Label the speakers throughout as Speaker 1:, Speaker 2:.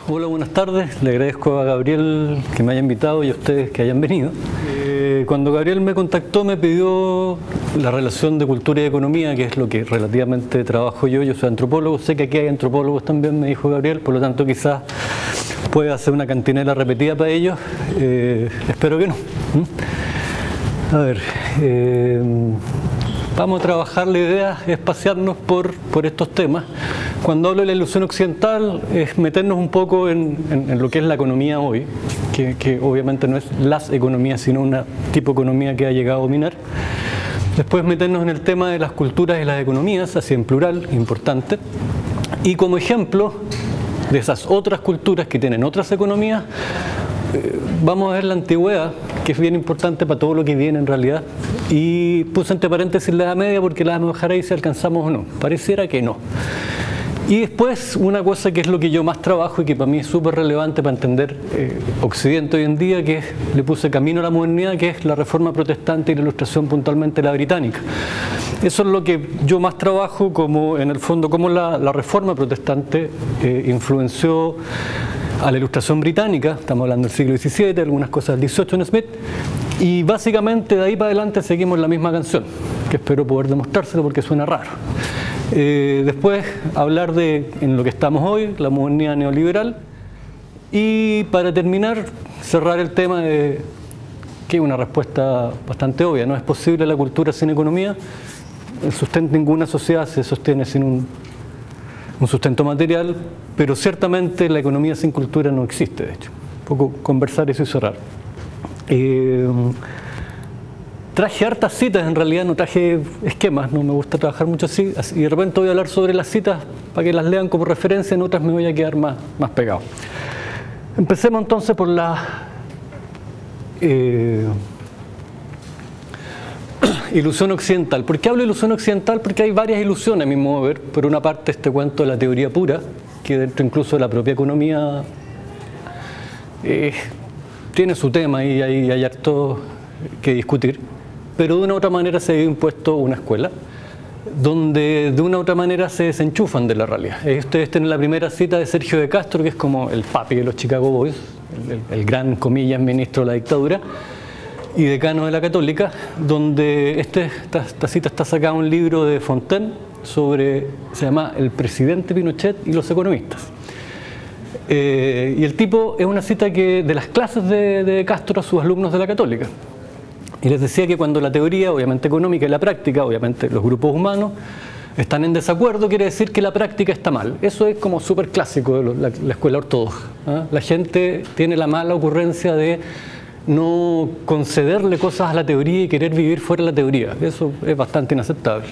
Speaker 1: Hola, buenas tardes. Le agradezco a Gabriel que me haya invitado y a ustedes que hayan venido. Cuando Gabriel me contactó me pidió la relación de cultura y economía, que es lo que relativamente trabajo yo. Yo soy antropólogo, sé que aquí hay antropólogos también, me dijo Gabriel, por lo tanto quizás pueda hacer una cantinela repetida para ellos. Espero que no. A ver, vamos a trabajar, la idea es pasearnos por estos temas. Cuando hablo de la ilusión occidental es meternos un poco en lo que es la economía hoy, que obviamente no es las economías, sino una tipo de economía que ha llegado a dominar. Después meternos en el tema de las culturas y las economías, así en plural, importante. Y como ejemplo de esas otras culturas que tienen otras economías, vamos a ver la antigüedad, que es bien importante para todo lo que viene en realidad. Y puse entre paréntesis la Edad Media porque la vamos a dejar ahí si alcanzamos o no. Pareciera que no. Y después una cosa que es lo que yo más trabajo y que para mí es súper relevante para entender Occidente hoy en día, que es, le puse camino a la modernidad, que es la reforma protestante y la ilustración, puntualmente la británica. Eso es lo que yo más trabajo, como en el fondo cómo la reforma protestante influenció a la ilustración británica. Estamos hablando del siglo XVII, algunas cosas del XVIII en Smith, y básicamente de ahí para adelante seguimos la misma canción, que espero poder demostrárselo porque suena raro. Después hablar de en lo que estamos hoy, la modernidad neoliberal, y para terminar cerrar el tema de que es una respuesta bastante obvia, no es posible la cultura sin economía. El sustento, ninguna sociedad se sostiene sin un sustento material, pero ciertamente la economía sin cultura no existe, de hecho. Un poco conversar eso y cerrar. Traje hartas citas, en realidad no traje esquemas, no me gusta trabajar mucho así, y de repente voy a hablar sobre las citas para que las lean como referencia, en otras me voy a quedar más pegado. Empecemos entonces por la ilusión occidental. ¿Por qué hablo de ilusión occidental? Porque hay varias ilusiones a mi modo de ver. Por una parte este cuento de la teoría pura, que dentro incluso de la propia economía tiene su tema y hay harto que discutir. Pero de una u otra manera se ha impuesto una escuela donde de una u otra manera se desenchufan de la realidad. Ustedes tienen la primera cita de Sergio de Castro, que es como el papi de los Chicago Boys, el gran, comillas, ministro de la dictadura y decano de la Católica, donde esta cita está sacada de un libro de Fontaine se llama El presidente Pinochet y los economistas. Y el tipo es una cita de las clases de Castro a sus alumnos de la Católica. Y les decía que cuando la teoría, obviamente económica, y la práctica, obviamente los grupos humanos, están en desacuerdo, quiere decir que la práctica está mal. Eso es como súper clásico de la escuela ortodoxa. La gente tiene la mala ocurrencia de no concederle cosas a la teoría y querer vivir fuera de la teoría. Eso es bastante inaceptable.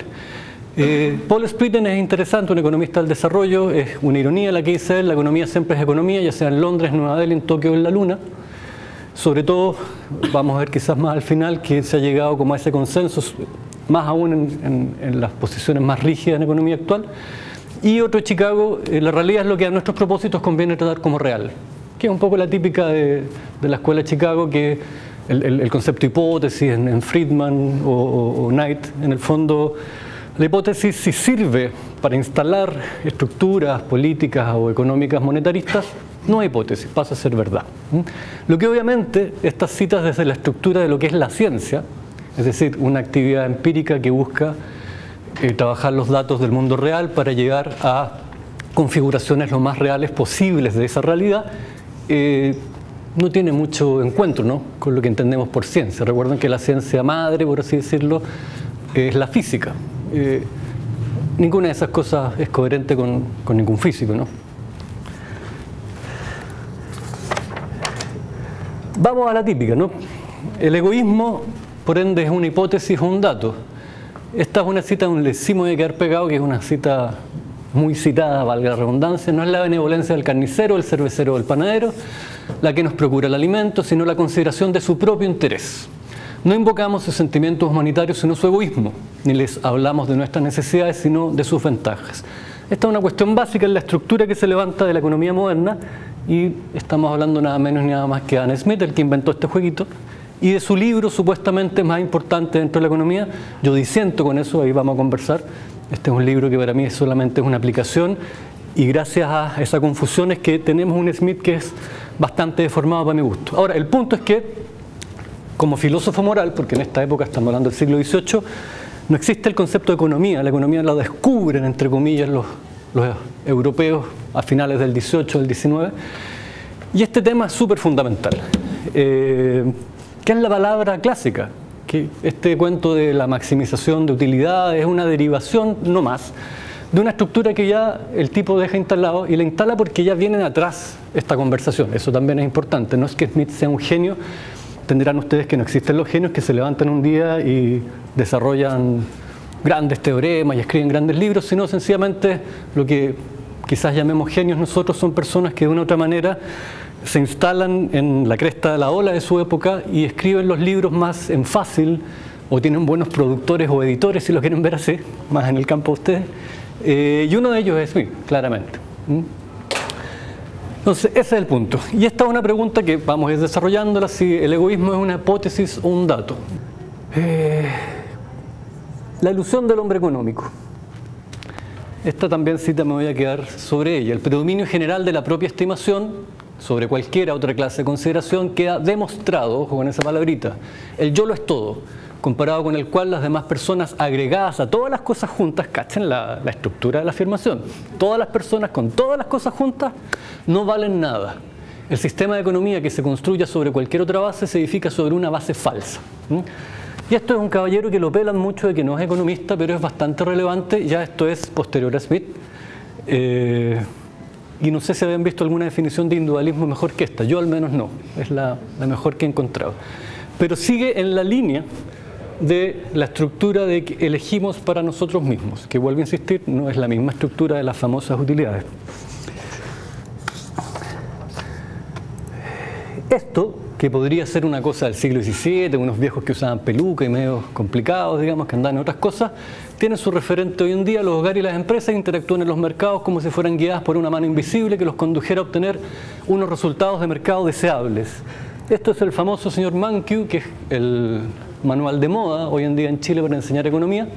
Speaker 1: Paul Spritten es interesante, un economista del desarrollo, es una ironía la que dice él: la economía siempre es economía, ya sea en Londres, Nueva Delhi, en Tokio o en la Luna. Sobre todo, vamos a ver quizás más al final, que se ha llegado como a ese consenso, más aún en las posiciones más rígidas en economía actual. Y otro Chicago, la realidad es lo que a nuestros propósitos conviene tratar como real, que es un poco la típica de la escuela de Chicago, que el concepto hipótesis en Friedman o Knight, en el fondo, la hipótesis si sirve para instalar estructuras políticas o económicas monetaristas, no hay hipótesis, pasa a ser verdad. Lo que obviamente estas citas desde la estructura de lo que es la ciencia, es decir, una actividad empírica que busca trabajar los datos del mundo real para llegar a configuraciones lo más reales posibles de esa realidad, no tiene mucho encuentro, ¿no?, con lo que entendemos por ciencia. Recuerden que la ciencia madre, por así decirlo, es la física. Ninguna de esas cosas es coherente con ningún físico, ¿no? Vamos a la típica, ¿no? El egoísmo, por ende, es una hipótesis o un dato. Esta es una cita de un lecimo de quedar pegado, que es una cita muy citada, valga la redundancia. No es la benevolencia del carnicero, del cervecero o del panadero la que nos procura el alimento, sino la consideración de su propio interés. No invocamos sus sentimientos humanitarios, sino su egoísmo, ni les hablamos de nuestras necesidades, sino de sus ventajas. Esta es una cuestión básica en la estructura que se levanta de la economía moderna, y estamos hablando nada menos ni nada más que Adam Smith, el que inventó este jueguito, y de su libro supuestamente más importante dentro de la economía. Yo disiento con eso, ahí vamos a conversar. Este es un libro que para mí solamente es una aplicación Y gracias a esa confusión es que tenemos un Smith que es bastante deformado para mi gusto. Ahora, el punto es que, como filósofo moral, porque en esta época estamos hablando del siglo XVIII, no existe el concepto de economía. La economía la descubren, entre comillas, los europeos a finales del XVIII, del XIX. Y este tema es súper fundamental. ¿Qué es la palabra clásica? Que este cuento de la maximización de utilidades es una derivación, no más, de una estructura que ya el tipo deja instalado, y la instala porque ya vienen atrás esta conversación. Eso también es importante. No es que Smith sea un genio. Entenderán ustedes que no existen los genios que se levantan un día y desarrollan grandes teoremas y escriben grandes libros, sino sencillamente lo que quizás llamemos genios nosotros son personas que de una u otra manera se instalan en la cresta de la ola de su época y escriben los libros más en fácil, o tienen buenos productores o editores, si lo quieren ver así, más en el campo de ustedes. Y uno de ellos es Smith, claramente. Entonces, ese es el punto. Y esta es una pregunta que vamos a ir desarrollándola, si el egoísmo es una hipótesis o un dato. La ilusión del hombre económico. Esta también cita me voy a quedar sobre ella. El predominio general de la propia estimación sobre cualquier otra clase de consideración queda demostrado, ojo con esa palabrita, el yo lo es todo, comparado con el cual las demás personas agregadas a todas las cosas juntas, cachen la estructura de la afirmación, todas las personas con todas las cosas juntas no valen nada. El sistema de economía que se construya sobre cualquier otra base se edifica sobre una base falsa. Y esto es un caballero que lo pelan mucho de que no es economista, pero es bastante relevante, ya esto es posterior a Smith. Y no sé si habían visto alguna definición de individualismo mejor que esta, yo al menos no, es la mejor que he encontrado. Pero sigue en la línea de la estructura de que elegimos para nosotros mismos, que vuelvo a insistir, no es la misma estructura de las famosas utilidades. Esto, que podría ser una cosa del siglo XVII, unos viejos que usaban peluca y medios complicados, digamos, que andaban en otras cosas, tiene su referente hoy en día. Los hogares y las empresas interactúan en los mercados como si fueran guiadas por una mano invisible que los condujera a obtener unos resultados de mercado deseables. Esto es el famoso señor Mankiw, que es el manual de moda hoy en día en Chile para enseñar economía.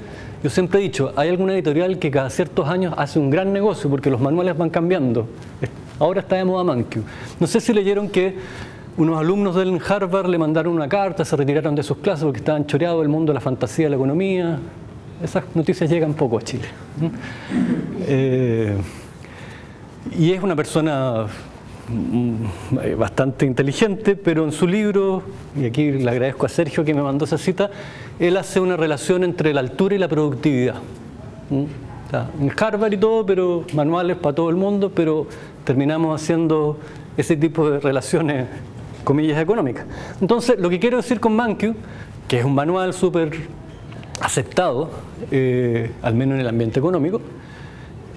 Speaker 1: Yo siempre he dicho, hay alguna editorial que cada ciertos años hace un gran negocio porque los manuales van cambiando. Ahora está de moda Mankiw. No sé si leyeron que unos alumnos del Harvard le mandaron una carta, se retiraron de sus clases porque estaban choreados del mundo de la fantasía de la economía. Esas noticias llegan poco a Chile. Y es una persona bastante inteligente, pero en su libro, y aquí le agradezco a Sergio que me mandó esa cita, él hace una relación entre la altura y la productividad. O sea, en Harvard y todo, pero manuales para todo el mundo, pero terminamos haciendo ese tipo de relaciones, comillas, económicas. Entonces, lo que quiero decir con Mankiw, que es un manual súper aceptado, al menos en el ambiente económico,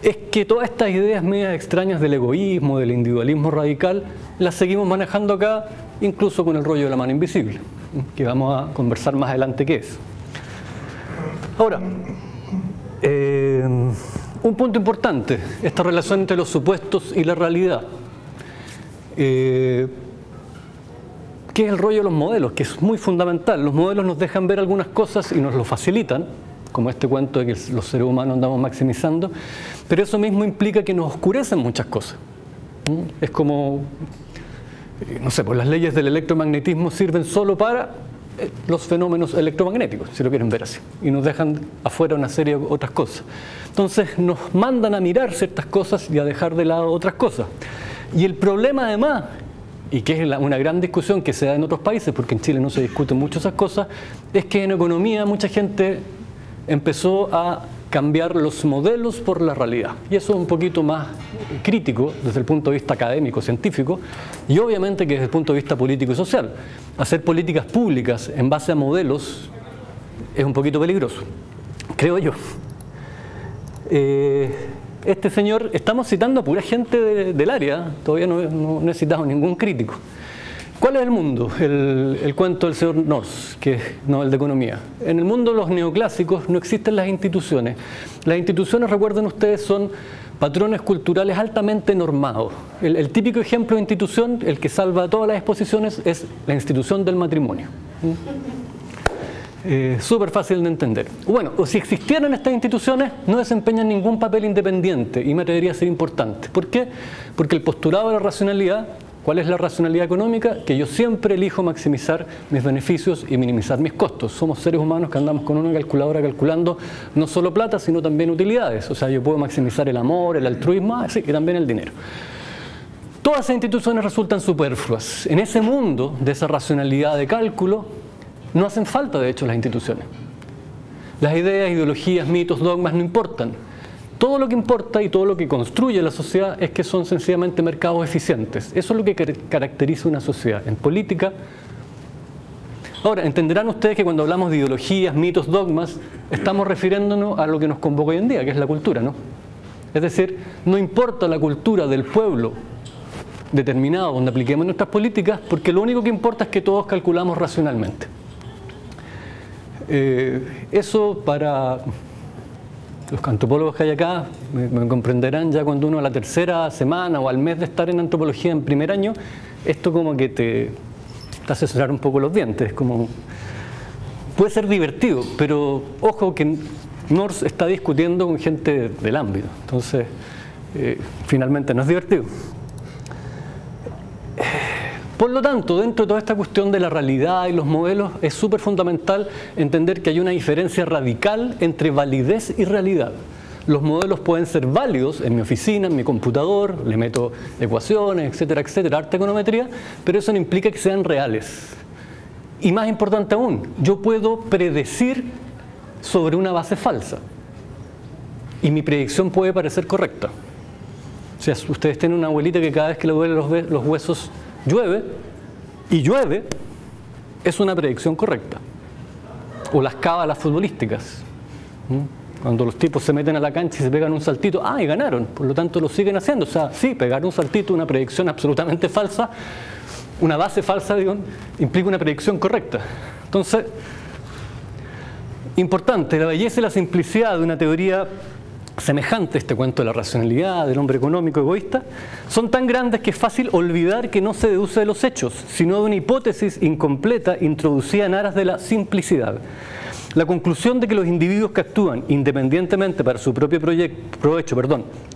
Speaker 1: es que todas estas ideas medias extrañas del egoísmo, del individualismo radical, las seguimos manejando acá, incluso con el rollo de la mano invisible, que vamos a conversar más adelante qué es. Ahora, un punto importante, esta relación entre los supuestos y la realidad. ¿Qué es el rollo de los modelos? Que es muy fundamental. Los modelos nos dejan ver algunas cosas y nos lo facilitan, como este cuento de que los seres humanos andamos maximizando, pero eso mismo implica que nos oscurecen muchas cosas. Es como, no sé, pues las leyes del electromagnetismo sirven solo para los fenómenos electromagnéticos, si lo quieren ver así, y nos dejan afuera una serie de otras cosas. Entonces nos mandan a mirar ciertas cosas y a dejar de lado otras cosas. Y el problema además, y que es una gran discusión que se da en otros países, porque en Chile no se discuten mucho esas cosas, es que en economía mucha gente empezó a cambiar los modelos por la realidad. Y eso es un poquito más crítico desde el punto de vista académico, científico, y obviamente que desde el punto de vista político y social. Hacer políticas públicas en base a modelos es un poquito peligroso, creo yo. Este señor, estamos citando a pura gente del área, todavía no he citado a ningún crítico. ¿Cuál es el mundo? El cuento del señor North, que es Nobel de Economía. En el mundo de los neoclásicos no existen las instituciones. Las instituciones, recuerden ustedes, son patrones culturales altamente normados. El típico ejemplo de institución, el que salva todas las exposiciones, es la institución del matrimonio. Súper fácil de entender. Bueno, o si existieran estas instituciones, no desempeñan ningún papel independiente y me atrevería a ser importante. ¿Por qué? Porque el postulado de la racionalidad, ¿cuál es la racionalidad económica? Que yo siempre elijo maximizar mis beneficios y minimizar mis costos. Somos seres humanos que andamos con una calculadora calculando no solo plata, sino también utilidades. O sea, yo puedo maximizar el amor, el altruismo, y también el dinero. Todas esas instituciones resultan superfluas. En ese mundo de esa racionalidad de cálculo, no hacen falta, de hecho, las instituciones. Las ideas, ideologías, mitos, dogmas no importan. Todo lo que importa y todo lo que construye la sociedad es que son sencillamente mercados eficientes. Eso es lo que caracteriza una sociedad. En política... Ahora, entenderán ustedes que cuando hablamos de ideologías, mitos, dogmas, estamos refiriéndonos a lo que nos convoca hoy en día, que es la cultura, ¿no? Es decir, no importa la cultura del pueblo determinado donde apliquemos nuestras políticas, porque lo único que importa es que todos calculamos racionalmente. Eso para los antropólogos que hay acá me comprenderán ya cuando uno a la tercera semana o al mes de estar en antropología en primer año, esto como que te hace cerrar un poco los dientes. Como, puede ser divertido, pero ojo que North está discutiendo con gente del ámbito, entonces finalmente no es divertido. Por lo tanto, dentro de toda esta cuestión de la realidad y los modelos, es súper fundamental entender que hay una diferencia radical entre validez y realidad. Los modelos pueden ser válidos en mi oficina, en mi computador, le meto ecuaciones, etcétera, etcétera, harta econometría, pero eso no implica que sean reales. Y más importante aún, yo puedo predecir sobre una base falsa. Y mi predicción puede parecer correcta. O sea, ustedes tienen una abuelita que cada vez que le duelen los huesos llueve, y llueve, es una predicción correcta. O las cábalas futbolísticas. Cuando los tipos se meten a la cancha y se pegan un saltito, y ganaron, por lo tanto lo siguen haciendo. O sea, sí, pegar un saltito, una predicción absolutamente falsa, una base falsa, digo, implica una predicción correcta. Entonces, importante, la belleza y la simplicidad de una teoría semejante a este cuento de la racionalidad, del hombre económico egoísta, son tan grandes que es fácil olvidar que no se deduce de los hechos, sino de una hipótesis incompleta introducida en aras de la simplicidad. La conclusión de que los individuos que actúan independientemente para su propio provecho,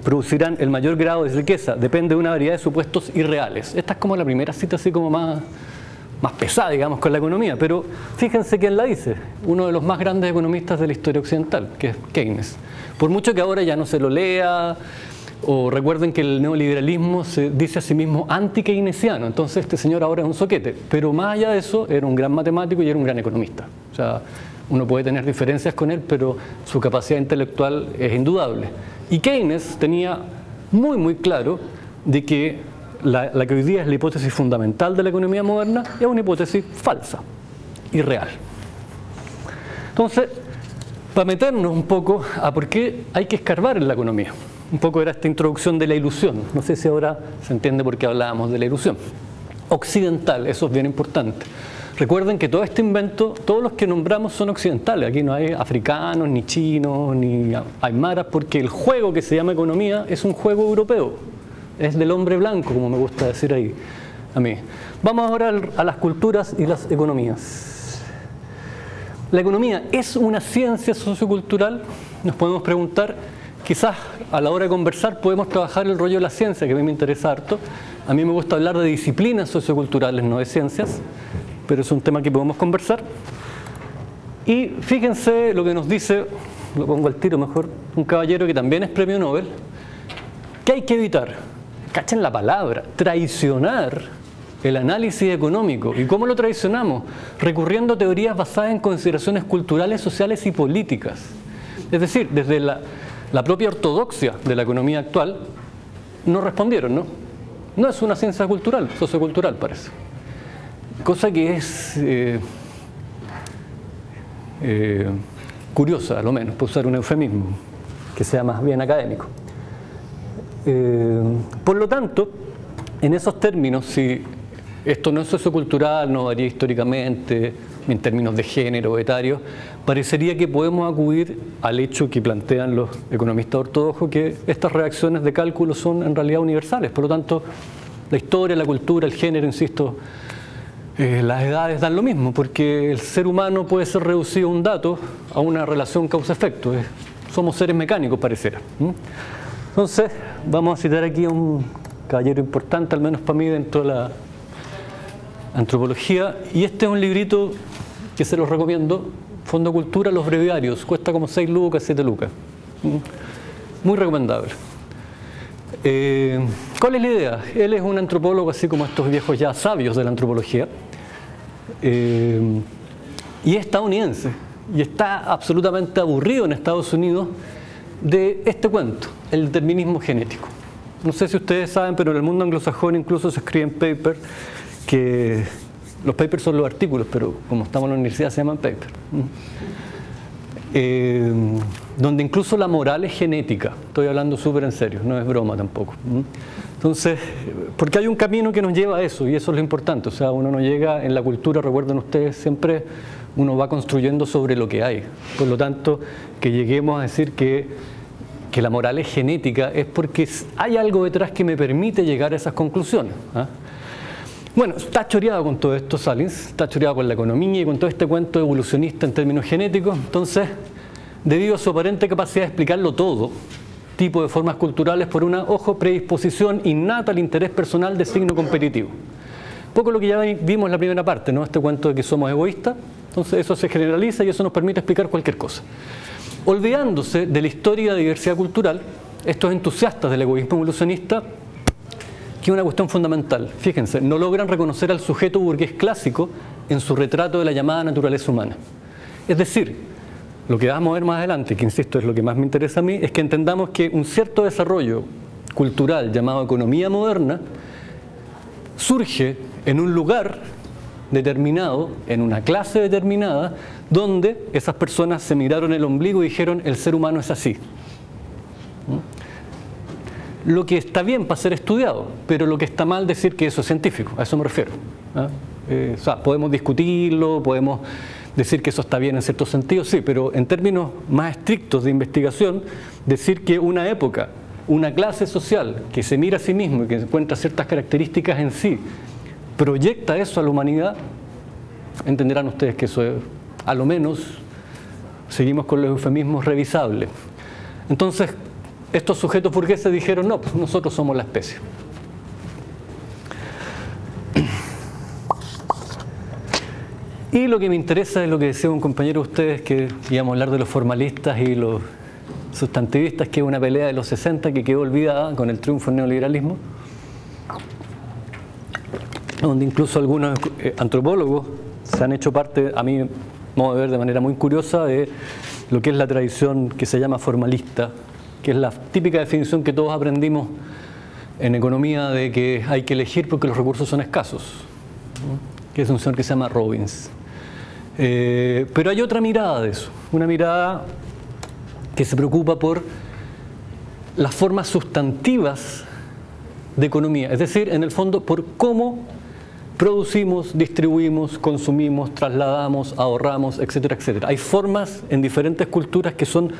Speaker 1: producirán el mayor grado de riqueza depende de una variedad de supuestos irreales. Esta es como la primera cita así como más pesada, digamos, con la economía, pero fíjense quién la dice, uno de los más grandes economistas de la historia occidental, que es Keynes. Por mucho que ahora ya no se lo lea, o recuerden que el neoliberalismo se dice a sí mismo anti-keynesiano, entonces este señor ahora es un zoquete, pero más allá de eso era un gran matemático y era un gran economista. O sea, uno puede tener diferencias con él, pero su capacidad intelectual es indudable. Y Keynes tenía muy claro de que la que hoy día es la hipótesis fundamental de la economía moderna es una hipótesis falsa, irreal. Entonces, para meternos un poco a por qué hay que escarbar en la economía. Un poco era esta introducción de la ilusión. No sé si ahora se entiende por qué hablábamos de la ilusión. Occidental, eso es bien importante. Recuerden que todo este invento, todos los que nombramos son occidentales. Aquí no hay africanos, ni chinos, ni aymaras, porque el juego que se llama economía es un juego europeo. Es del hombre blanco, como me gusta decir ahí a mí. Vamos ahora a las culturas y las economías. ¿La economía es una ciencia sociocultural? Nos podemos preguntar. Quizás a la hora de conversar podemos trabajar el rollo de la ciencia, que a mí me interesa harto. A mí me gusta hablar de disciplinas socioculturales, no de ciencias, pero es un tema que podemos conversar. Y fíjense lo que nos dice, lo pongo al tiro mejor, un caballero que también es premio Nobel, que hay que evitar, cachen la palabra, traicionar el análisis económico. ¿Y cómo lo traicionamos? Recurriendo a teorías basadas en consideraciones culturales, sociales y políticas. Es decir, desde la propia ortodoxia de la economía actual, no respondieron, ¿no? No es una ciencia cultural, sociocultural parece. Cosa que es curiosa, a lo menos, por usar un eufemismo, que sea más bien académico. Por lo tanto, en esos términos, si esto no es sociocultural, no varía históricamente, en términos de género o etario, parecería que podemos acudir al hecho que plantean los economistas ortodoxos, que estas reacciones de cálculo son en realidad universales. Por lo tanto, la historia, la cultura, el género, insisto, Las edades dan lo mismo, porque el ser humano puede ser reducido a un dato, a una relación causa-efecto. Somos seres mecánicos, pareciera. Entonces, vamos a citar aquí a un caballero importante, al menos para mí, dentro de la antropología. Y este es un librito que se los recomiendo, Fondo Cultura, Los Breviarios. Cuesta como 6 lucas, 7 lucas. Muy recomendable. ¿Cuál es la idea? Él es un antropólogo, así como estos viejos ya sabios de la antropología, y es estadounidense, y está absolutamente aburrido en Estados Unidos de este cuento, el determinismo genético. No sé si ustedes saben, pero en el mundo anglosajón incluso se escriben papers, que los papers son los artículos, pero como estamos en la universidad se llaman papers. Donde incluso la moral es genética. Estoy hablando súper en serio, no es broma tampoco. Entonces, porque hay un camino que nos lleva a eso, y eso es lo importante. O sea, uno no llega en la cultura, recuerden ustedes, siempre uno va construyendo sobre lo que hay. Por lo tanto, que lleguemos a decir que la moral es genética es porque hay algo detrás que me permite llegar a esas conclusiones. Bueno, está choreado con todo esto Salins, está choreado con la economía y con todo este cuento evolucionista en términos genéticos. Entonces, debido a su aparente capacidad de explicarlo todo, tipo de formas culturales por una, ojo, predisposición innata al interés personal de signo competitivo. Poco lo que ya vimos en la primera parte, ¿no? Este cuento de que somos egoístas. Entonces eso se generaliza y eso nos permite explicar cualquier cosa. Olvidándose de la historia y la diversidad cultural, estos entusiastas del egoísmo evolucionista, que es una cuestión fundamental, fíjense, no logran reconocer al sujeto burgués clásico en su retrato de la llamada naturaleza humana. Es decir, lo que vamos a ver más adelante, que insisto es lo que más me interesa a mí, es que entendamos que un cierto desarrollo cultural llamado economía moderna surge en un lugar determinado, en una clase determinada, donde esas personas se miraron el ombligo y dijeron el ser humano es así. Lo que está bien para ser estudiado, pero lo que está mal decir que eso es científico, a eso me refiero. O sea, podemos discutirlo, podemos decir que eso está bien en cierto sentido, sí, pero en términos más estrictos de investigación, decir que una época, una clase social que se mira a sí mismo y que encuentra ciertas características en sí, proyecta eso a la humanidad, entenderán ustedes que eso es, a lo menos, seguimos con los eufemismos revisables. Entonces, estos sujetos burgueses dijeron, no, pues nosotros somos la especie. Y lo que me interesa es lo que decía un compañero de ustedes, que íbamos a hablar de los formalistas y los sustantivistas, que es una pelea de los 60 que quedó olvidada con el triunfo del neoliberalismo, donde incluso algunos antropólogos se han hecho parte, a mi modo de ver de manera muy curiosa, de lo que es la tradición que se llama formalista, que es la típica definición que todos aprendimos en economía de que hay que elegir porque los recursos son escasos, que es un señor que se llama Robbins. Pero hay otra mirada de eso, una mirada que se preocupa por las formas sustantivas de economía, es decir, en el fondo por cómo producimos, distribuimos, consumimos, trasladamos, ahorramos, etcétera, etcétera. Hay formas en diferentes culturas que son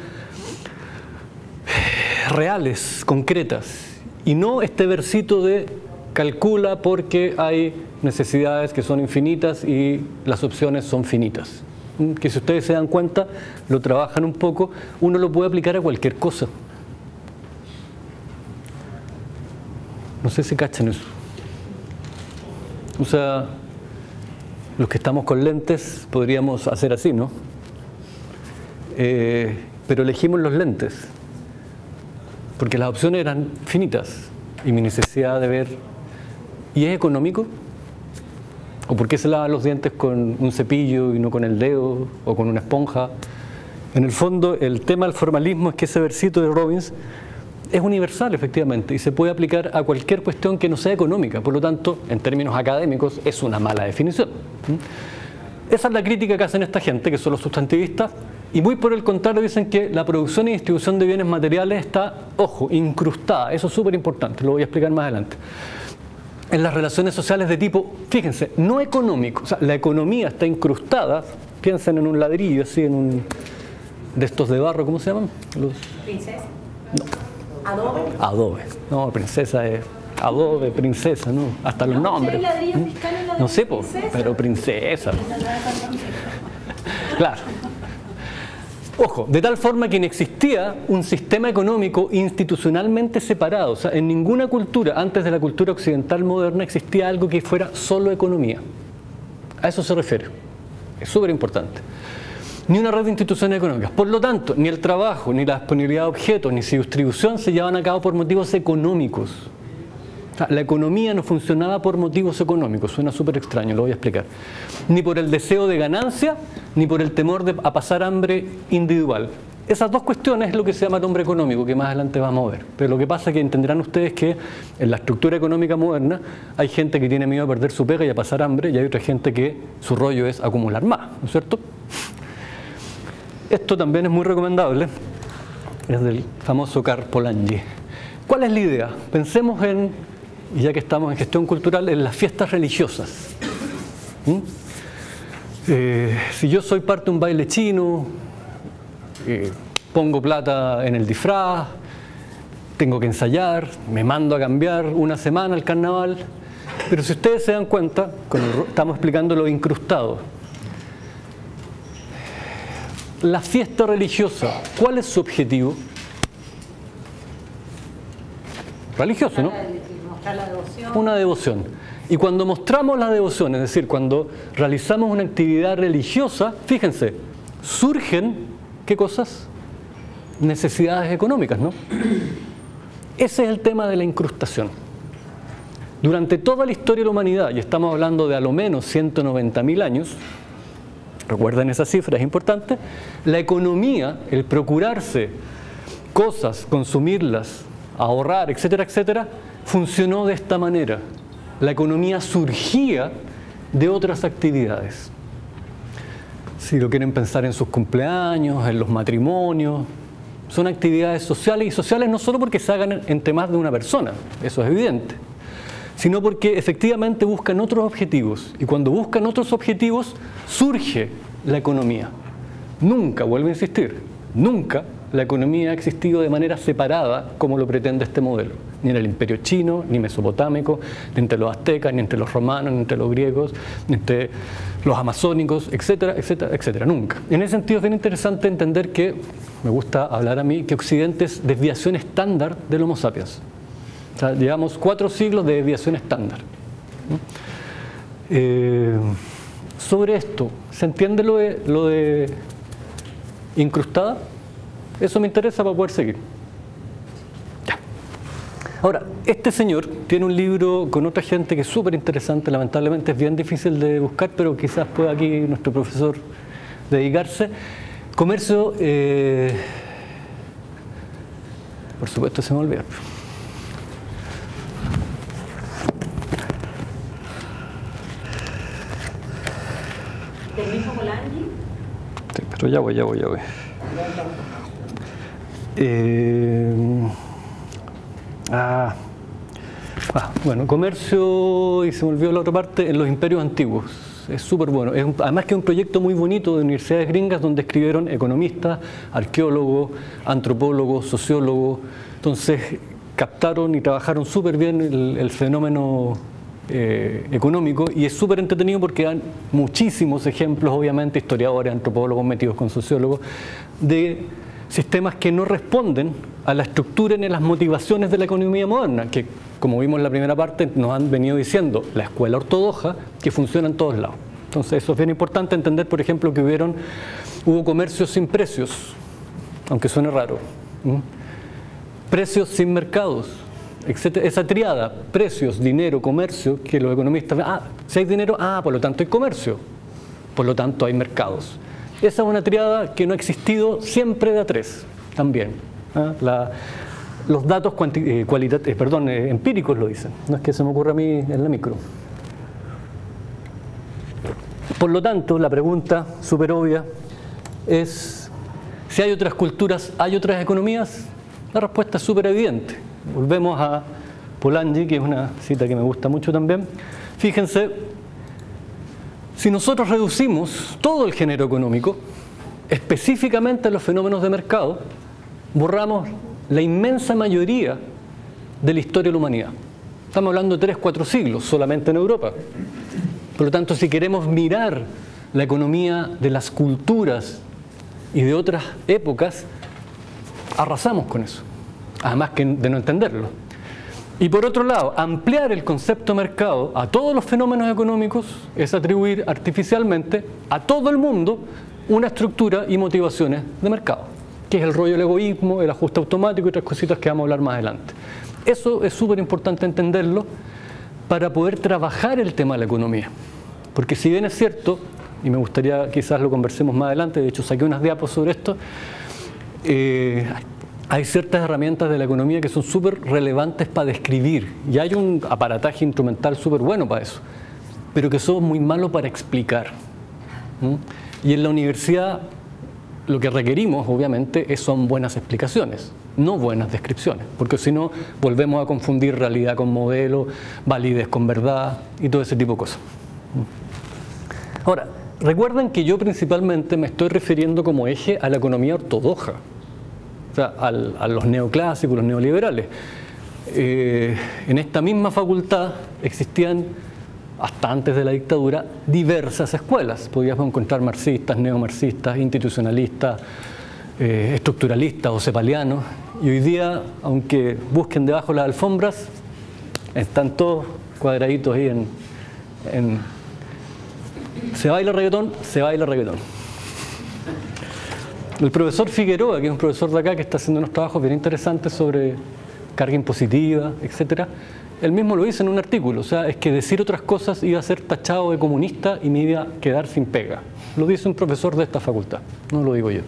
Speaker 1: reales, concretas, y no este versito de calcula porque hay necesidades que son infinitas y las opciones son finitas. Que si ustedes se dan cuenta, lo trabajan un poco, uno lo puede aplicar a cualquier cosa. No sé si cachan eso. O sea, los que estamos con lentes podríamos hacer así, ¿no? Pero elegimos los lentes porque las opciones eran finitas y mi necesidad de ver. ¿Y es económico? ¿O por qué se lavan los dientes con un cepillo y no con el dedo o con una esponja? En el fondo, el tema del formalismo es que ese versito de Robbins es universal, efectivamente, y se puede aplicar a cualquier cuestión que no sea económica. Por lo tanto, en términos académicos, es una mala definición. Esa es la crítica que hacen esta gente, que son los sustantivistas, y muy por el contrario dicen que la producción y distribución de bienes materiales está, ojo, incrustada. Eso es súper importante, lo voy a explicar más adelante. En las relaciones sociales de tipo, fíjense, no económico, o sea, la economía está incrustada, piensen en un ladrillo, así, en un de estos de barro, ¿cómo se llaman? Los...
Speaker 2: ¿Princesa?
Speaker 1: No.
Speaker 2: ¿Adobe?
Speaker 1: Adobe. No, princesa es Adobe, princesa, ¿no? Hasta los nombres. No sé, pero princesa. Claro. Ojo, de tal forma que no existía un sistema económico institucionalmente separado. O sea, en ninguna cultura, antes de la cultura occidental moderna, existía algo que fuera solo economía. A eso se refiere. Es súper importante. Ni una red de instituciones económicas. Por lo tanto, ni el trabajo, ni la disponibilidad de objetos, ni su distribución se llevaban a cabo por motivos económicos. O sea, la economía no funcionaba por motivos económicos. Suena súper extraño, lo voy a explicar. Ni por el deseo de ganancia, ni por el temor a pasar hambre individual. Esas dos cuestiones es lo que se llama el hombre económico, que más adelante vamos a ver. Pero lo que pasa es que entenderán ustedes que en la estructura económica moderna hay gente que tiene miedo a perder su pega y a pasar hambre, y hay otra gente que su rollo es acumular más, ¿no es cierto? Esto también es muy recomendable, es del famoso Karl Polanyi. ¿Cuál es la idea? Pensemos en, y ya que estamos en gestión cultural, en las fiestas religiosas. Si yo soy parte de un baile chino, pongo plata en el disfraz, tengo que ensayar, me mando a cambiar una semana al carnaval, pero si ustedes se dan cuenta, estamos explicando lo incrustado. La fiesta religiosa, ¿cuál es su objetivo? Religioso, ¿no?
Speaker 2: Mostrar la devoción.
Speaker 1: Una devoción. Y cuando mostramos la devoción, es decir, cuando realizamos una actividad religiosa, fíjense, surgen, ¿qué cosas? Necesidades económicas, ¿no? Ese es el tema de la incrustación. Durante toda la historia de la humanidad, y estamos hablando de a lo menos 190.000 años, recuerden esa cifra, es importante, la economía, el procurarse cosas, consumirlas, ahorrar, etcétera, etcétera, funcionó de esta manera. La economía surgía de otras actividades. Si lo quieren pensar en sus cumpleaños, en los matrimonios, son actividades sociales, y sociales no solo porque se hagan entre más de una persona, eso es evidente, sino porque efectivamente buscan otros objetivos, y cuando buscan otros objetivos surge la economía. Nunca, vuelvo a insistir, nunca la economía ha existido de manera separada como lo pretende este modelo, ni en el imperio chino, ni mesopotámico, ni entre los aztecas, ni entre los romanos, ni entre los griegos, ni entre los amazónicos, etcétera, etcétera, etcétera, nunca. En ese sentido es bien interesante entender que, me gusta hablar a mí, que Occidente es desviación estándar del Homo sapiens. O sea, llevamos 4 siglos de desviación estándar. Sobre esto, ¿se entiende lo de incrustada? Eso me interesa para poder seguir. Ya. Ahora, este señor tiene un libro con otra gente que es súper interesante, lamentablemente es bien difícil de buscar, pero quizás pueda aquí nuestro profesor dedicarse. Comercio, por supuesto se me olvida.
Speaker 2: ¿Del mismo Polanyi?
Speaker 1: Sí, pero ya voy. Bueno, comercio, y se me olvidó la otra parte, en los imperios antiguos. Es súper bueno. Además que es un proyecto muy bonito de universidades gringas donde escribieron economistas, arqueólogos, antropólogos, sociólogos. Entonces captaron y trabajaron súper bien el fenómeno económico, y es súper entretenido porque dan muchísimos ejemplos, obviamente, historiadores, antropólogos metidos con sociólogos, de sistemas que no responden a la estructura ni a las motivaciones de la economía moderna, que, como vimos en la primera parte, nos han venido diciendo la escuela ortodoxa, que funciona en todos lados. Entonces eso es bien importante entender, por ejemplo, que hubo comercios sin precios, aunque suene raro, precios sin mercados, etcétera. Esa triada, precios, dinero, comercio, que los economistas ven, si hay dinero, por lo tanto hay comercio, por lo tanto hay mercados. Esa es una triada que no ha existido siempre de a 3 también. Los datos empíricos lo dicen, no es que se me ocurra a mí en la micro. Por lo tanto, la pregunta súper obvia es, si hay otras culturas, ¿hay otras economías? La respuesta es súper evidente. Volvemos a Polanyi, que es una cita que me gusta mucho también. Fíjense, si nosotros reducimos todo el género económico, específicamente a los fenómenos de mercado, borramos la inmensa mayoría de la historia de la humanidad. Estamos hablando de 3, 4 siglos solamente en Europa. Por lo tanto, si queremos mirar la economía de las culturas y de otras épocas, arrasamos con eso, además que de no entenderlo. Y por otro lado, ampliar el concepto mercado a todos los fenómenos económicos es atribuir artificialmente a todo el mundo una estructura y motivaciones de mercado, que es el rollo del egoísmo, el ajuste automático y otras cositas que vamos a hablar más adelante. Eso es súper importante entenderlo para poder trabajar el tema de la economía. Porque si bien es cierto, y me gustaría quizás lo conversemos más adelante, de hecho saqué unas diapos sobre esto, hay ciertas herramientas de la economía que son súper relevantes para describir, y hay un aparataje instrumental súper bueno para eso, pero que son muy malos para explicar. Y en la universidad lo que requerimos, obviamente, son buenas explicaciones, no buenas descripciones, porque si no volvemos a confundir realidad con modelo, validez con verdad y todo ese tipo de cosas. Ahora, recuerden que yo principalmente me estoy refiriendo como eje a la economía ortodoxa, o sea, a los neoclásicos, los neoliberales. En esta misma facultad existían, hasta antes de la dictadura, diversas escuelas. Podíamos encontrar marxistas, neomarxistas, institucionalistas, estructuralistas o cepalianos. Y hoy día, aunque busquen debajo las alfombras, están todos cuadraditos ahí en se baila reggaetón, se baila reggaetón. El profesor Figueroa, que es un profesor de acá que está haciendo unos trabajos bien interesantes sobre carga impositiva, etcétera, él mismo lo dice en un artículo, o sea, es que decir otras cosas iba a ser tachado de comunista y me iba a quedar sin pega. Lo dice un profesor de esta facultad, no lo digo yo.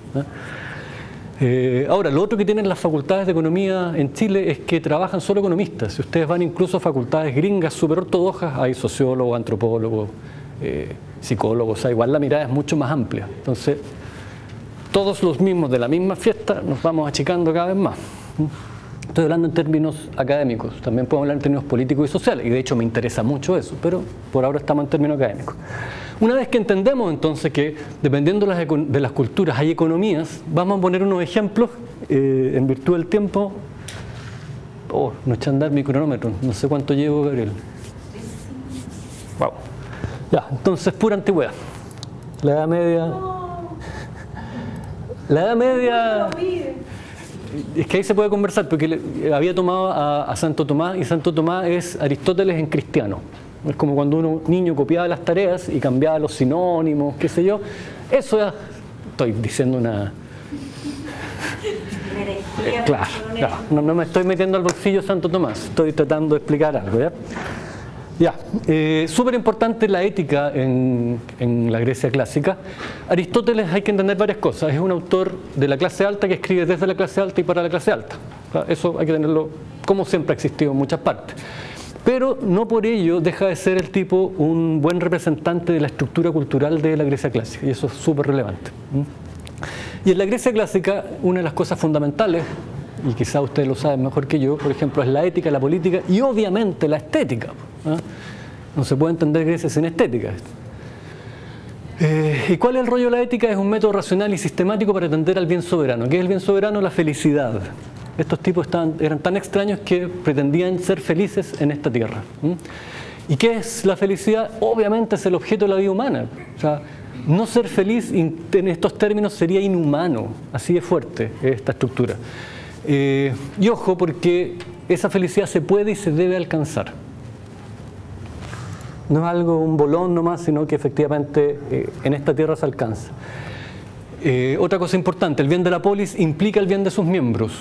Speaker 1: Ahora, lo otro que tienen las facultades de economía en Chile es que trabajan solo economistas. Si ustedes van incluso a facultades gringas súper ortodoxas, hay sociólogos, antropólogos, psicólogos, o sea, igual la mirada es mucho más amplia. Entonces, todos los mismos de la misma fiesta nos vamos achicando cada vez más. Estoy hablando en términos académicos, también podemos hablar en términos políticos y sociales, y de hecho me interesa mucho eso, pero por ahora estamos en términos académicos. Una vez que entendemos entonces que dependiendo de las culturas hay economías, vamos a poner unos ejemplos en virtud del tiempo. No eché a andar mi cronómetro, no sé cuánto llevo, Gabriel. Wow. Ya, entonces pura antigüedad. La Edad Media. La Edad Media. Es que ahí se puede conversar, porque había tomado a Santo Tomás, y Santo Tomás es Aristóteles en cristiano. Es como cuando uno niño copiaba las tareas y cambiaba los sinónimos, qué sé yo. Eso ya, estoy diciendo una... claro, no me estoy metiendo al bolsillo Santo Tomás, estoy tratando de explicar algo, ¿ya? Ya, súper importante la ética en la Grecia clásica. Aristóteles, hay que entender varias cosas. Es un autor de la clase alta que escribe desde la clase alta y para la clase alta. Eso hay que tenerlo, como siempre ha existido en muchas partes. Pero no por ello deja de ser el tipo un buen representante de la estructura cultural de la Grecia clásica, y eso es súper relevante. Y en la Grecia clásica, una de las cosas fundamentales, y quizá ustedes lo saben mejor que yo, por ejemplo, es la ética, la política y obviamente la estética. No se puede entender Grecia sin estética. ¿Y cuál es el rollo de la ética? Es un método racional y sistemático para atender al bien soberano. ¿Qué es el bien soberano? La felicidad. Estos tipos eran tan extraños que pretendían ser felices en esta tierra. ¿Y qué es la felicidad? Obviamente es el objeto de la vida humana. O sea, no ser feliz en estos términos sería inhumano. Así de fuerte esta estructura. Y ojo, porque esa felicidad se puede y se debe alcanzar. No es algo, un bolón nomás, sino que efectivamente en esta tierra se alcanza. Otra cosa importante, el bien de la polis implica el bien de sus miembros.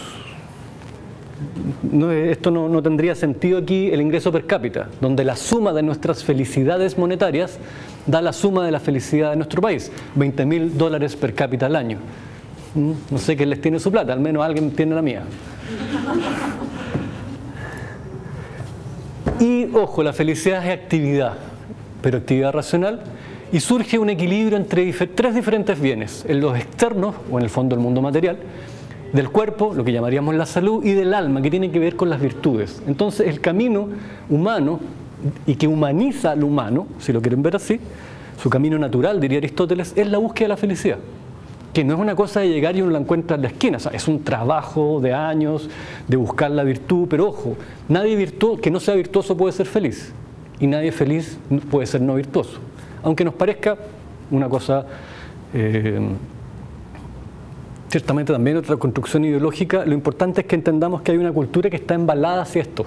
Speaker 1: Esto no tendría sentido aquí el ingreso per cápita, donde la suma de nuestras felicidades monetarias da la suma de la felicidad de nuestro país, $20.000 per cápita al año. No sé quién les tiene su plata, al menos alguien tiene la mía. Y ojo, la felicidad es actividad, pero actividad racional, y surge un equilibrio entre tres diferentes bienes, en los externos, o en el fondo el mundo material, del cuerpo, lo que llamaríamos la salud, y del alma, que tiene que ver con las virtudes. Entonces el camino humano, y que humaniza al humano, si lo quieren ver así, su camino natural, diría Aristóteles, es la búsqueda de la felicidad. que no es una cosa de llegar y uno la encuentra en la esquina, o sea, es un trabajo de años, de buscar la virtud, pero ojo, nadie que no sea virtuoso puede ser feliz, y nadie feliz puede ser no virtuoso, aunque nos parezca una cosa, ciertamente también otra construcción ideológica. Lo importante es que entendamos que hay una cultura que está embalada hacia esto,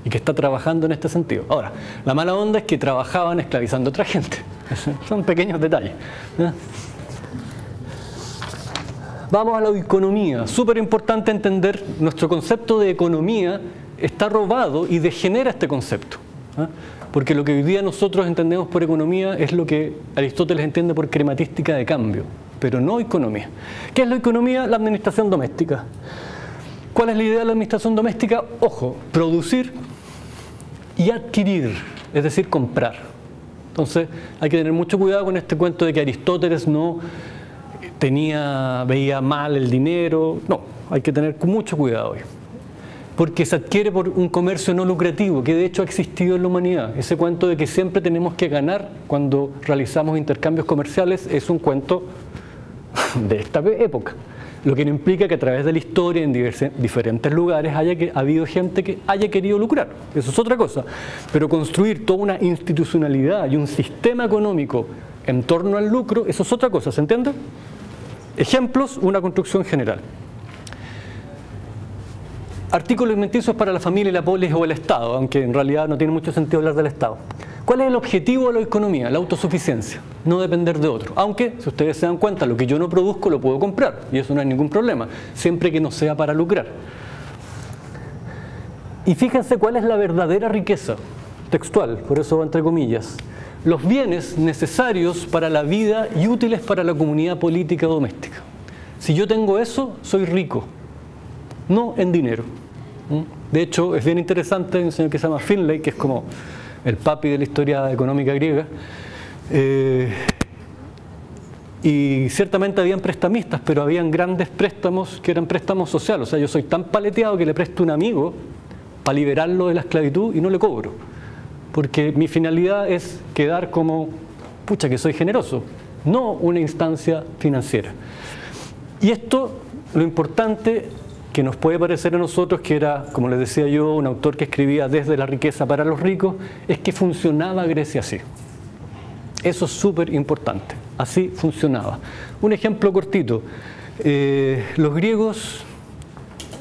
Speaker 1: y que está trabajando en este sentido. Ahora, la mala onda es que trabajaban esclavizando a otra gente, son pequeños detalles, ¿no? Vamos a la economía. Súper importante entender, nuestro concepto de economía está robado y degenera este concepto, ¿eh? Porque lo que hoy día nosotros entendemos por economía es lo que Aristóteles entiende por crematística de cambio, pero no economía. ¿Qué es la economía? La administración doméstica. ¿Cuál es la idea de la administración doméstica? Ojo, producir y adquirir, es decir, comprar. Entonces hay que tener mucho cuidado con este cuento de que Aristóteles no veía mal el dinero. No, hay que tener mucho cuidado hoy, porque se adquiere por un comercio no lucrativo, que de hecho ha existido en la humanidad. Ese cuento de que siempre tenemos que ganar cuando realizamos intercambios comerciales es un cuento de esta época, lo que no implica que a través de la historia en diferentes lugares haya habido gente que haya querido lucrar. Eso es otra cosa, pero construir toda una institucionalidad y un sistema económico en torno al lucro, eso es otra cosa, ¿se entiende? Ejemplos, una construcción general. Artículos alimenticios para la familia y la polis o el Estado, aunque en realidad no tiene mucho sentido hablar del Estado. ¿Cuál es el objetivo de la economía? La autosuficiencia, no depender de otro. Aunque, si ustedes se dan cuenta, lo que yo no produzco lo puedo comprar, y eso no hay ningún problema, siempre que no sea para lucrar. Y fíjense cuál es la verdadera riqueza, textual, por eso va entre comillas. Los bienes necesarios para la vida y útiles para la comunidad política doméstica. Si yo tengo eso, soy rico, no en dinero. De hecho, es bien interesante, hay un señor que se llama Finlay, que es como el papi de la historia económica griega, y ciertamente habían prestamistas, pero habían grandes préstamos que eran préstamos sociales. O sea, yo soy tan paleteado que le presto a un amigo para liberarlo de la esclavitud y no le cobro, porque mi finalidad es quedar como, pucha, que soy generoso, no una instancia financiera. Y esto, lo importante que nos puede parecer a nosotros, que era, como les decía yo, un autor que escribía desde la riqueza para los ricos, es que funcionaba Grecia así. Eso es súper importante, así funcionaba. Un ejemplo cortito, los griegos,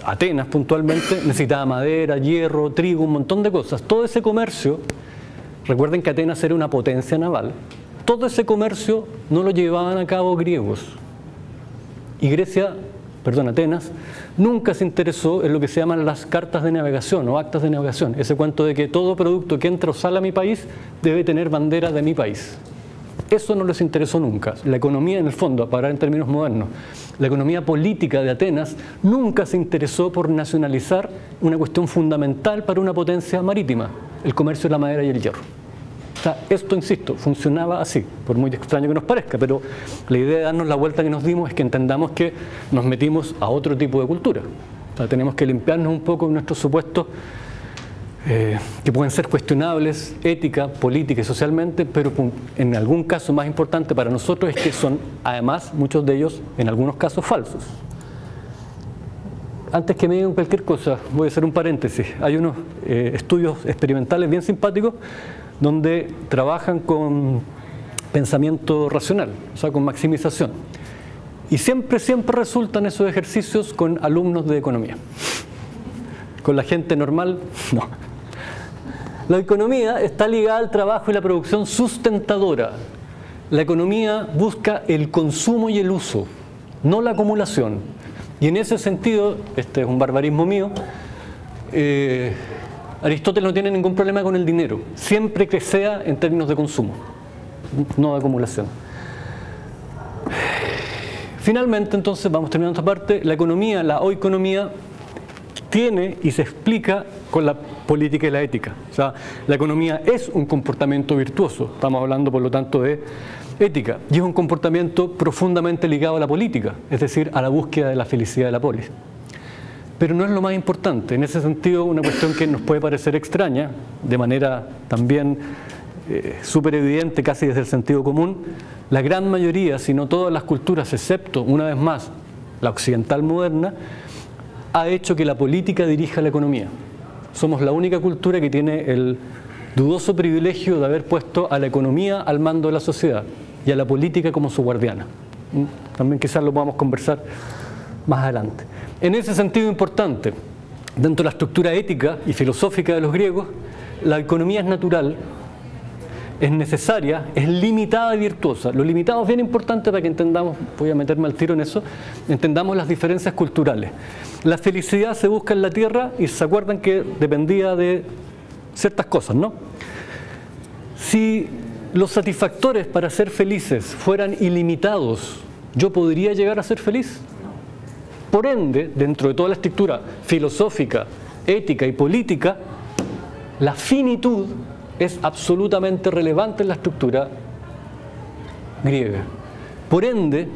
Speaker 1: Atenas puntualmente, necesitaba madera, hierro, trigo, un montón de cosas. Todo ese comercio, recuerden que Atenas era una potencia naval, todo ese comercio no lo llevaban a cabo griegos. Y Atenas, nunca se interesó en lo que se llaman las cartas de navegación o actas de navegación. Ese cuento de que todo producto que entra o sale a mi país debe tener bandera de mi país. Eso no les interesó nunca. La economía, en el fondo, para hablar en términos modernos, la economía política de Atenas nunca se interesó por nacionalizar una cuestión fundamental para una potencia marítima, el comercio de la madera y el hierro. O sea, esto, insisto, funcionaba así, por muy extraño que nos parezca, pero la idea de darnos la vuelta que nos dimos es que entendamos que nos metimos a otro tipo de cultura. O sea, tenemos que limpiarnos un poco de nuestros supuestos que pueden ser cuestionables ética, política y socialmente, pero en algún caso más importante para nosotros es que son, además, muchos de ellos, en algunos casos, falsos. Antes que me digan cualquier cosa, voy a hacer un paréntesis. Hay unos estudios experimentales bien simpáticos donde trabajan con pensamiento racional, o sea, con maximización. Y siempre resultan esos ejercicios con alumnos de economía. Con la gente normal, no. La economía está ligada al trabajo y la producción sustentadora. La economía busca el consumo y el uso, no la acumulación. Y en ese sentido, este es un barbarismo mío, Aristóteles no tiene ningún problema con el dinero, siempre que sea en términos de consumo, no de acumulación. Finalmente, entonces, vamos terminando esta parte, la economía, la oikonomía, tiene y se explica con la política y la ética. O sea, la economía es un comportamiento virtuoso, estamos hablando por lo tanto de ética, y es un comportamiento profundamente ligado a la política, es decir, a la búsqueda de la felicidad de la polis. Pero no es lo más importante. En ese sentido, una cuestión que nos puede parecer extraña, de manera también súper evidente, casi desde el sentido común, la gran mayoría, si no todas las culturas, excepto, una vez más, la occidental moderna, ha hecho que la política dirija la economía. Somos la única cultura que tiene el dudoso privilegio de haber puesto a la economía al mando de la sociedad y a la política como su guardiana. También quizás lo podamos conversar más adelante. En ese sentido importante, dentro de la estructura ética y filosófica de los griegos, la economía es natural, es necesaria, es limitada y virtuosa. Lo limitado es bien importante para que entendamos, voy a meterme al tiro en eso, entendamos las diferencias culturales. La felicidad se busca en la tierra y se acuerdan que dependía de ciertas cosas, ¿no? Si los satisfactores para ser felices fueran ilimitados, ¿yo podría llegar a ser feliz? Por ende, dentro de toda la estructura filosófica, ética y política, la finitud es absolutamente relevante en la estructura griega. Por ende,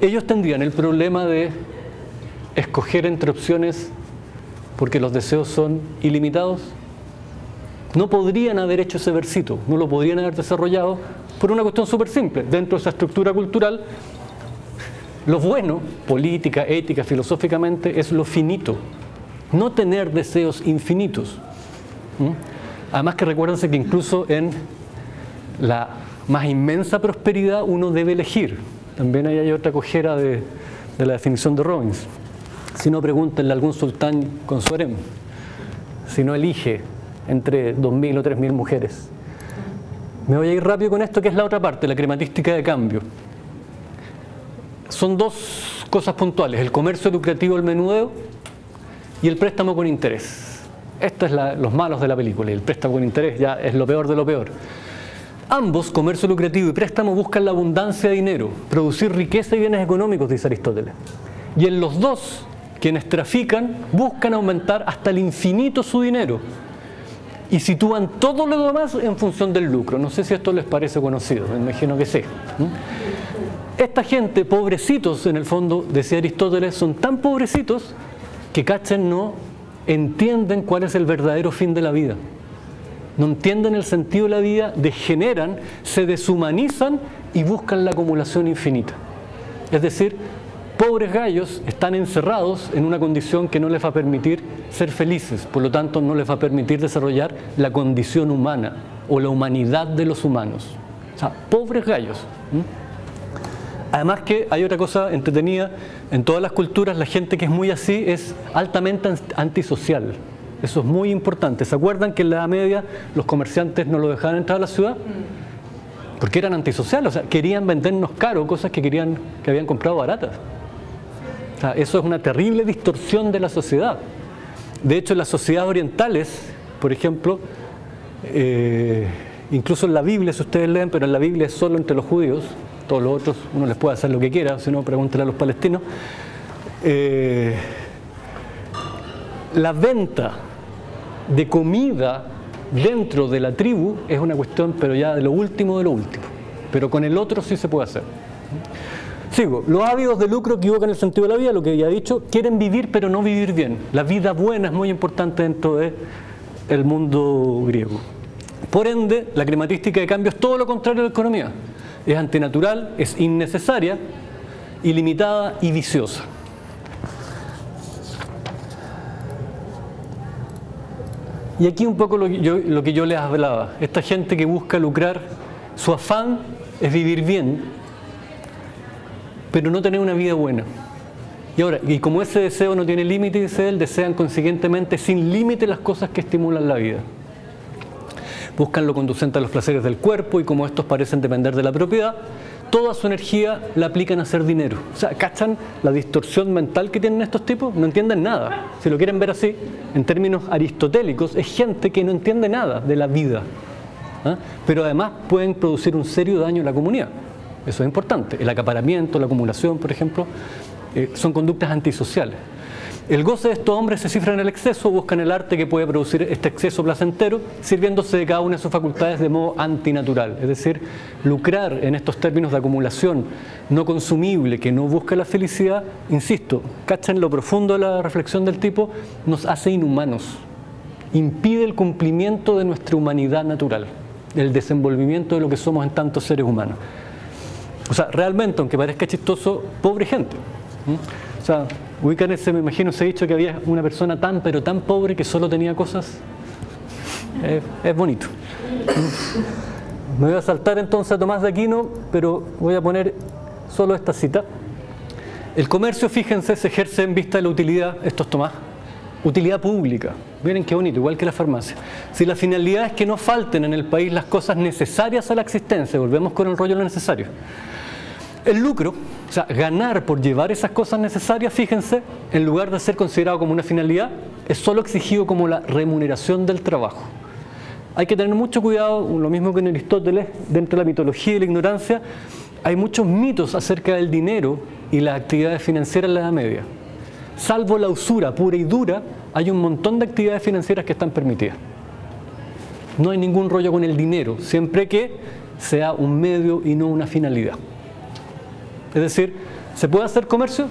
Speaker 1: ellos tendrían el problema de escoger entre opciones porque los deseos son ilimitados. No podrían haber hecho ese versito, no lo podrían haber desarrollado por una cuestión súper simple. Dentro de esa estructura cultural, lo bueno, política, ética, filosóficamente, es lo finito. No tener deseos infinitos. Además que recuérdense que incluso en la más inmensa prosperidad uno debe elegir. También ahí hay otra cojera de la definición de Robbins. Si no, pregúntenle a algún sultán con su harem. Si no elige entre 2.000 o 3.000 mujeres. Me voy a ir rápido con esto, que es la otra parte, la crematística de cambio. Son dos cosas puntuales: el comercio lucrativo, el menudeo, y el préstamo con interés. Estos son los malos de la película, y el préstamo con interés ya es lo peor de lo peor. Ambos, comercio lucrativo y préstamo, buscan la abundancia de dinero, producir riqueza y bienes económicos, dice Aristóteles. Y en los dos, quienes trafican buscan aumentar hasta el infinito su dinero y sitúan todo lo demás en función del lucro. No sé si esto les parece conocido, me imagino que sí. Esta gente, pobrecitos en el fondo, decía Aristóteles, son tan pobrecitos que cachen no entienden cuál es el verdadero fin de la vida. No entienden el sentido de la vida, degeneran, se deshumanizan y buscan la acumulación infinita. Es decir, pobres gallos están encerrados en una condición que no les va a permitir ser felices, por lo tanto no les va a permitir desarrollar la condición humana o la humanidad de los humanos. O sea, pobres gallos. Además que hay otra cosa entretenida, en todas las culturas la gente que es muy así es altamente antisocial. Eso es muy importante. ¿Se acuerdan que en la Edad Media los comerciantes no lo dejaban entrar a la ciudad? Porque eran antisociales, o sea, querían vendernos caro cosas que habían comprado baratas. O sea, eso es una terrible distorsión de la sociedad. De hecho, en las sociedades orientales, por ejemplo, incluso en la Biblia, si ustedes leen, pero en la Biblia es solo entre los judíos, todos los otros uno les puede hacer lo que quiera, si no, pregúntenle a los palestinos. La venta de comida dentro de la tribu es una cuestión, pero ya de lo último, pero con el otro sí se puede hacer. Sigo. Los ávidos de lucro equivocan el sentido de la vida, lo que ya he dicho, quieren vivir pero no vivir bien. La vida buena es muy importante dentro del mundo griego. Por ende, la crematística de cambio es todo lo contrario de la economía. Es antinatural, es innecesaria, ilimitada y viciosa. Y aquí un poco lo que yo les hablaba. Esta gente que busca lucrar, su afán es vivir bien, pero no tener una vida buena. Y ahora, y como ese deseo no tiene límite, dice él, desean consiguientemente sin límite las cosas que estimulan la vida. Buscan lo conducente a los placeres del cuerpo y como estos parecen depender de la propiedad, toda su energía la aplican a hacer dinero. O sea, ¿cachan la distorsión mental que tienen estos tipos? No entienden nada. Si lo quieren ver así, en términos aristotélicos, es gente que no entiende nada de la vida. Pero además pueden producir un serio daño a la comunidad. Eso es importante. El acaparamiento, la acumulación, por ejemplo, son conductas antisociales. El goce de estos hombres se cifra en el exceso, buscan el arte que puede producir este exceso placentero, sirviéndose de cada una de sus facultades de modo antinatural. Es decir, lucrar en estos términos de acumulación no consumible, que no busca la felicidad, insisto, cachan lo profundo de la reflexión del tipo, nos hace inhumanos, impide el cumplimiento de nuestra humanidad natural, el desenvolvimiento de lo que somos en tantos seres humanos. O sea, realmente, aunque parezca chistoso, pobre gente. O sea, ubican ese, me imagino, ese dicho que había una persona tan, pero tan pobre que solo tenía cosas. Es bonito. Me voy a saltar entonces a Tomás de Aquino, pero voy a poner solo esta cita. El comercio, fíjense, se ejerce en vista de la utilidad, esto es Tomás, utilidad pública. Miren qué bonito, igual que la farmacia. Si la finalidad es que no falten en el país las cosas necesarias a la existencia, volvemos con el rollo de lo necesario. El lucro, o sea, ganar por llevar esas cosas necesarias, fíjense, en lugar de ser considerado como una finalidad, es solo exigido como la remuneración del trabajo. Hay que tener mucho cuidado, lo mismo que en Aristóteles, dentro de la mitología y la ignorancia, hay muchos mitos acerca del dinero y las actividades financieras en la Edad Media. Salvo la usura pura y dura, hay un montón de actividades financieras que están permitidas. No hay ningún rollo con el dinero, siempre que sea un medio y no una finalidad. Es decir, ¿se puede hacer comercio?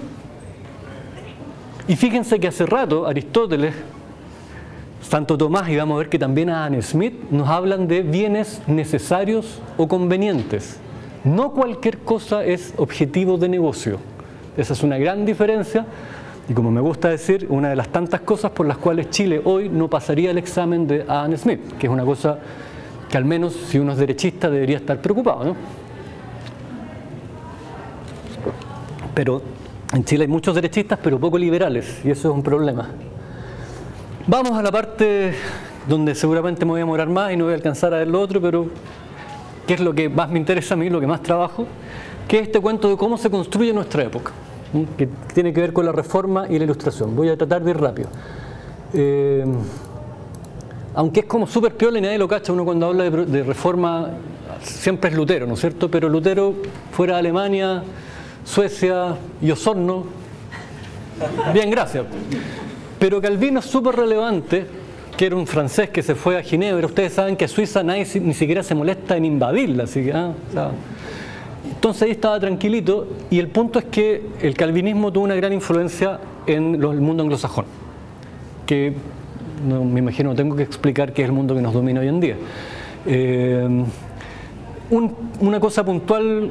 Speaker 1: Y fíjense que hace rato Aristóteles, Santo Tomás y vamos a ver que también Adam Smith nos hablan de bienes necesarios o convenientes. No cualquier cosa es objetivo de negocio. Esa es una gran diferencia y, como me gusta decir, una de las tantas cosas por las cuales Chile hoy no pasaría el examen de Adam Smith, que es una cosa que al menos si uno es derechista debería estar preocupado, ¿no? Pero en Chile hay muchos derechistas pero poco liberales y eso es un problema. Vamos a la parte donde seguramente me voy a demorar más y no voy a alcanzar a ver lo otro, pero que es lo que más me interesa a mí, lo que más trabajo, que es este cuento de cómo se construye nuestra época, que tiene que ver con la Reforma y la Ilustración. Voy a tratar de ir rápido. Aunque es como súper piola y nadie lo cacha, uno cuando habla de Reforma siempre es Lutero, ¿no es cierto? Pero Lutero fuera de Alemania, Suecia y Osorno, bien, gracias. Pero Calvino es súper relevante, que era un francés que se fue a Ginebra. Ustedes saben que a Suiza nadie ni siquiera se molesta en invadirla, así que, entonces ahí estaba tranquilito, y el punto es que el calvinismo tuvo una gran influencia en el mundo anglosajón, que no, me imagino no tengo que explicar qué es el mundo que nos domina hoy en día. Una cosa puntual,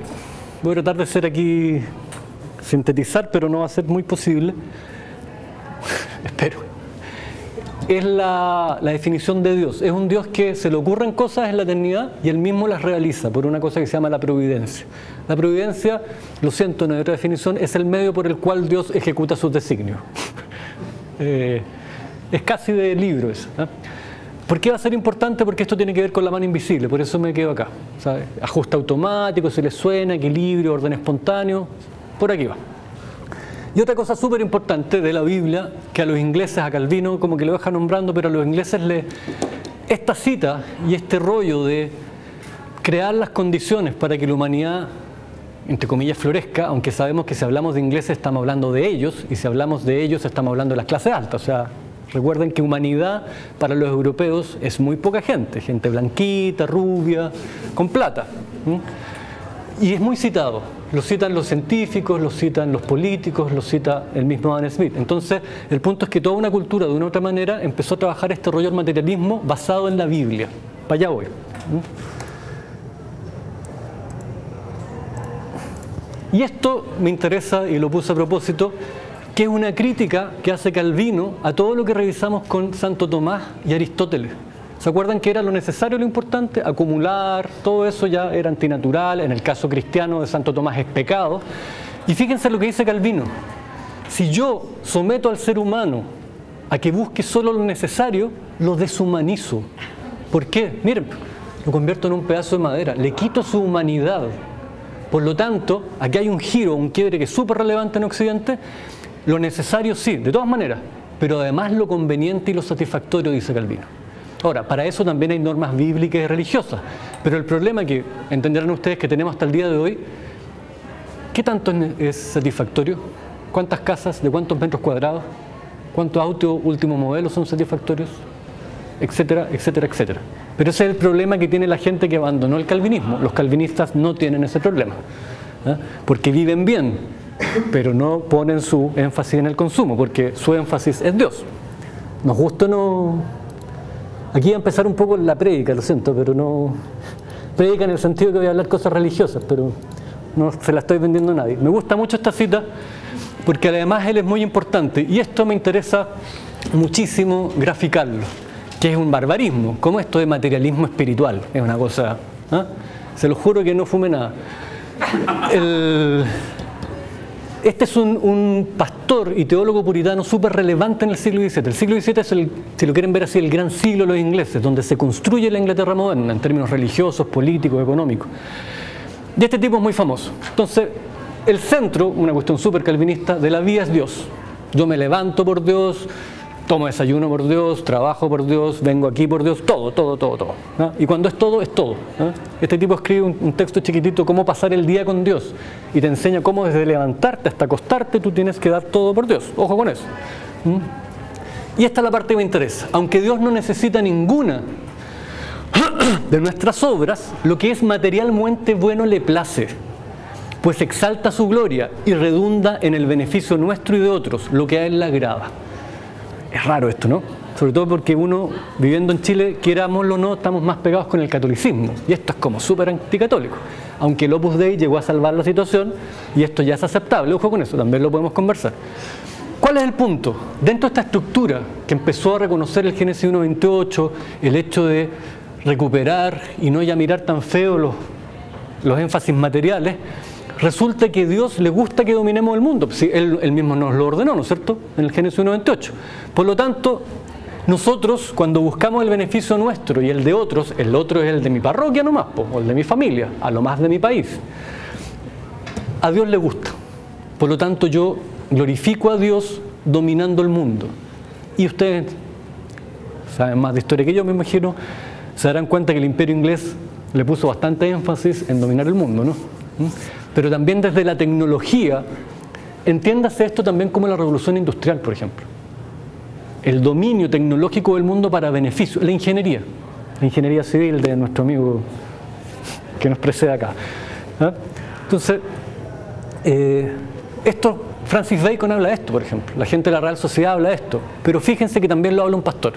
Speaker 1: voy a tratar de ser aquí, sintetizar, pero no va a ser muy posible, espero. Es la definición de Dios. Es un Dios que se le ocurren cosas en la eternidad y Él mismo las realiza por una cosa que se llama la providencia. La providencia, lo siento, no hay otra definición, es el medio por el cual Dios ejecuta sus designios. Es casi de libro eso, ¿eh? ¿Por qué va a ser importante? Porque esto tiene que ver con la mano invisible, por eso me quedo acá, ¿sabe? Ajuste automático, si le suena, equilibrio, orden espontáneo, por aquí va. Y otra cosa súper importante de la Biblia, que a los ingleses, a Calvino, como que lo deja nombrando, pero a los ingleses esta cita y este rollo de crear las condiciones para que la humanidad, entre comillas, florezca, aunque sabemos que si hablamos de ingleses estamos hablando de ellos, y si hablamos de ellos estamos hablando de las clases altas. O sea, recuerden que humanidad para los europeos es muy poca gente, gente blanquita, rubia, con plata. Y es muy citado. Lo citan los científicos, lo citan los políticos, lo cita el mismo Adam Smith. Entonces, el punto es que toda una cultura, de una u otra manera, empezó a trabajar este rollo del materialismo basado en la Biblia. Para allá voy. Y esto me interesa, y lo puse a propósito, que es una crítica que hace Calvino a todo lo que revisamos con Santo Tomás y Aristóteles. ¿Se acuerdan que era lo necesario, lo importante? Acumular, todo eso ya era antinatural. En el caso cristiano de Santo Tomás es pecado. Y fíjense lo que dice Calvino. Si yo someto al ser humano a que busque solo lo necesario, lo deshumanizo. ¿Por qué? Miren, lo convierto en un pedazo de madera, le quito su humanidad. Por lo tanto, aquí hay un giro, un quiebre que es súper relevante en Occidente. Lo necesario sí, de todas maneras, pero además lo conveniente y lo satisfactorio, dice Calvino. Ahora, para eso también hay normas bíblicas y religiosas, pero el problema que entenderán ustedes que tenemos hasta el día de hoy, ¿qué tanto es satisfactorio? ¿Cuántas casas, de cuántos metros cuadrados? ¿Cuántos autos último modelo son satisfactorios? Etcétera, etcétera, etcétera. Pero ese es el problema que tiene la gente que abandonó el calvinismo. Los calvinistas no tienen ese problema, ¿eh? Porque viven bien, pero no ponen su énfasis en el consumo, porque su énfasis es Dios. Nos gusta o no... Aquí va a empezar un poco la prédica, lo siento, pero no... Prédica en el sentido que voy a hablar cosas religiosas, pero no se la estoy vendiendo a nadie. Me gusta mucho esta cita porque además él es muy importante y esto me interesa muchísimo graficarlo, que es un barbarismo, como esto de materialismo espiritual, es una cosa, ¿eh? Se lo juro que no fume nada. Este es un pastor y teólogo puritano súper relevante en el siglo XVII. El siglo XVII es, si lo quieren ver así, el gran siglo de los ingleses, donde se construye la Inglaterra moderna en términos religiosos, políticos, económicos. Y este tipo es muy famoso. Entonces, el centro, una cuestión súper calvinista, de la vida es Dios. Yo me levanto por Dios, tomo desayuno por Dios, trabajo por Dios, vengo aquí por Dios, todo, ¿no? Y cuando es todo, ¿no? Este tipo escribe un texto chiquitito, cómo pasar el día con Dios, y te enseña cómo desde levantarte hasta acostarte tú tienes que dar todo por Dios. Ojo con eso. Y esta es la parte que me interesa. Aunque Dios no necesita ninguna de nuestras obras, lo que es materialmente bueno le place, pues exalta su gloria y redunda en el beneficio nuestro y de otros, lo que a Él le agrada. Es raro esto, ¿no? Sobre todo porque uno, viviendo en Chile, querámoslo o no, estamos más pegados con el catolicismo. Y esto es como súper anticatólico. Aunque el Opus Dei llegó a salvar la situación, y esto ya es aceptable. Ojo con eso, también lo podemos conversar. ¿Cuál es el punto? Dentro de esta estructura que empezó a reconocer el Génesis 1.28, el hecho de recuperar y no ya mirar tan feo los énfasis materiales, resulta que a Dios le gusta que dominemos el mundo. Sí, él mismo nos lo ordenó, ¿no es cierto? En el Génesis 1.28. Por lo tanto, nosotros cuando buscamos el beneficio nuestro y el de otros, el otro es el de mi parroquia nomás, o el de mi familia, a lo más de mi país. A Dios le gusta. Por lo tanto, yo glorifico a Dios dominando el mundo. Y ustedes saben más de historia que yo, me imagino, se darán cuenta que el imperio inglés le puso bastante énfasis en dominar el mundo, ¿no? Pero también desde la tecnología, entiéndase esto también como la revolución industrial, por ejemplo. El dominio tecnológico del mundo para beneficio, la ingeniería civil de nuestro amigo que nos precede acá. ¿Ah? Entonces, esto, Francis Bacon habla de esto, por ejemplo. La gente de la Real Sociedad habla de esto. Pero fíjense que también lo habla un pastor.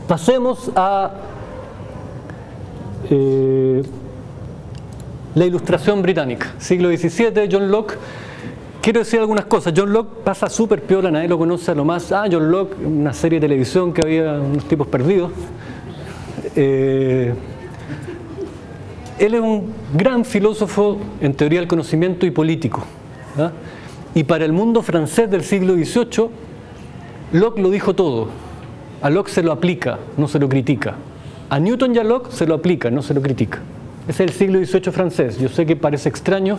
Speaker 1: Pasemos a la Ilustración británica, siglo XVII, John Locke. Quiero decir algunas cosas. John Locke pasa súper piola, nadie lo conoce a lo más. John Locke, una serie de televisión que había unos tipos perdidos. Él es un gran filósofo en teoría del conocimiento y político. ¿Ah? Y para el mundo francés del siglo XVIII, Locke lo dijo todo. A Locke se lo aplica, no se lo critica. A Newton y a Locke se lo aplica, no se lo critica. Ese es el siglo XVIII francés. Yo sé que parece extraño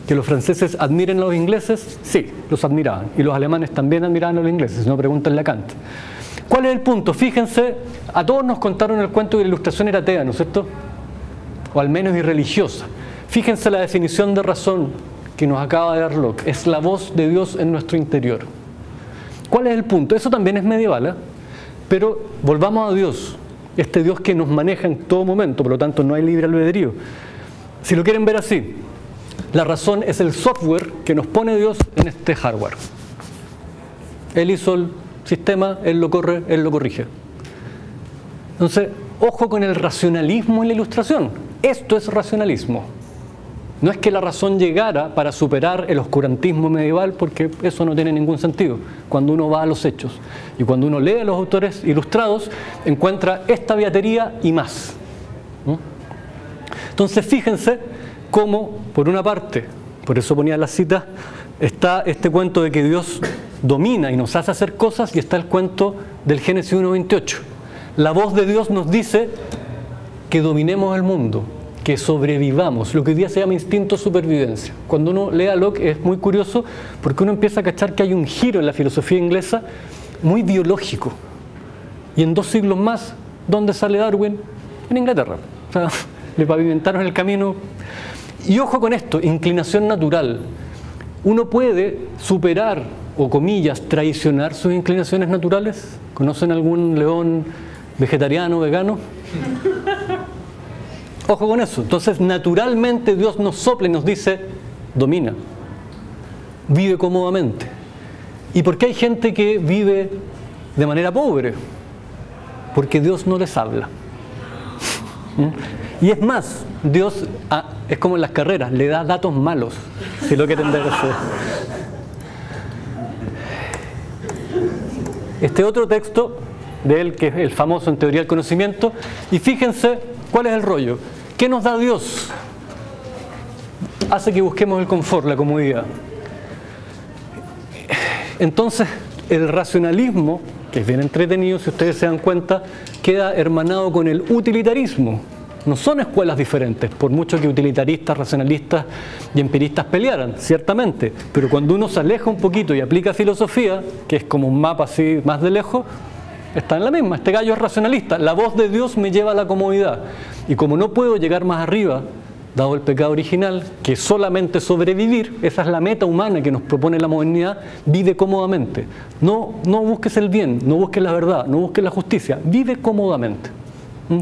Speaker 1: que los franceses admiren a los ingleses. Sí, los admiraban. Y los alemanes también admiraban a los ingleses, si no pregúntenle a Kant. ¿Cuál es el punto? Fíjense, a todos nos contaron el cuento de que la Ilustración era atea, ¿no es cierto? O al menos irreligiosa. Fíjense la definición de razón que nos acaba de dar Locke. Es la voz de Dios en nuestro interior. ¿Cuál es el punto? Eso también es medieval, ¿eh? Pero volvamos a Dios, este Dios que nos maneja en todo momento, por lo tanto no hay libre albedrío. Si lo quieren ver así, la razón es el software que nos pone Dios en este hardware. Él hizo el sistema, Él lo corre, Él lo corrige. Entonces, ojo con el racionalismo en la Ilustración. Esto es racionalismo. No es que la razón llegara para superar el oscurantismo medieval, porque eso no tiene ningún sentido. Cuando uno va a los hechos y cuando uno lee a los autores ilustrados, encuentra esta beatería y más. Entonces fíjense cómo, por una parte, por eso ponía la cita, está este cuento de que Dios domina y nos hace hacer cosas, y está el cuento del Génesis 1.28. La voz de Dios nos dice que dominemos el mundo, que sobrevivamos, lo que hoy día se llama instinto de supervivencia. Cuando uno lee a Locke es muy curioso porque uno empieza a cachar que hay un giro en la filosofía inglesa muy biológico. Y en 2 siglos más, ¿dónde sale Darwin? En Inglaterra. O sea, le pavimentaron el camino. Y ojo con esto, inclinación natural. Uno puede superar, o comillas, traicionar sus inclinaciones naturales. ¿Conocen algún león vegetariano, vegano? Ojo con eso. Entonces, naturalmente Dios nos sopla y nos dice, domina, vive cómodamente. ¿Y por qué hay gente que vive de manera pobre? Porque Dios no les habla. Y es más, Dios es como en las carreras, le da datos malos, si lo quieren ver así. Este otro texto de él, que es el famoso en Teoría del Conocimiento, y fíjense cuál es el rollo. ¿Qué nos da Dios? Hace que busquemos el confort, la comodidad. Entonces, el racionalismo, que es bien entretenido, si ustedes se dan cuenta, queda hermanado con el utilitarismo. No son escuelas diferentes, por mucho que utilitaristas, racionalistas y empiristas pelearan, ciertamente. Pero cuando uno se aleja un poquito y aplica filosofía, que es como un mapa así más de lejos, está en la misma. Este gallo es racionalista. La voz de Dios me lleva a la comodidad. Y como no puedo llegar más arriba, dado el pecado original, que solamente sobrevivir, esa es la meta humana que nos propone la modernidad, vive cómodamente. No busques el bien, no busques la verdad, no busques la justicia, vive cómodamente.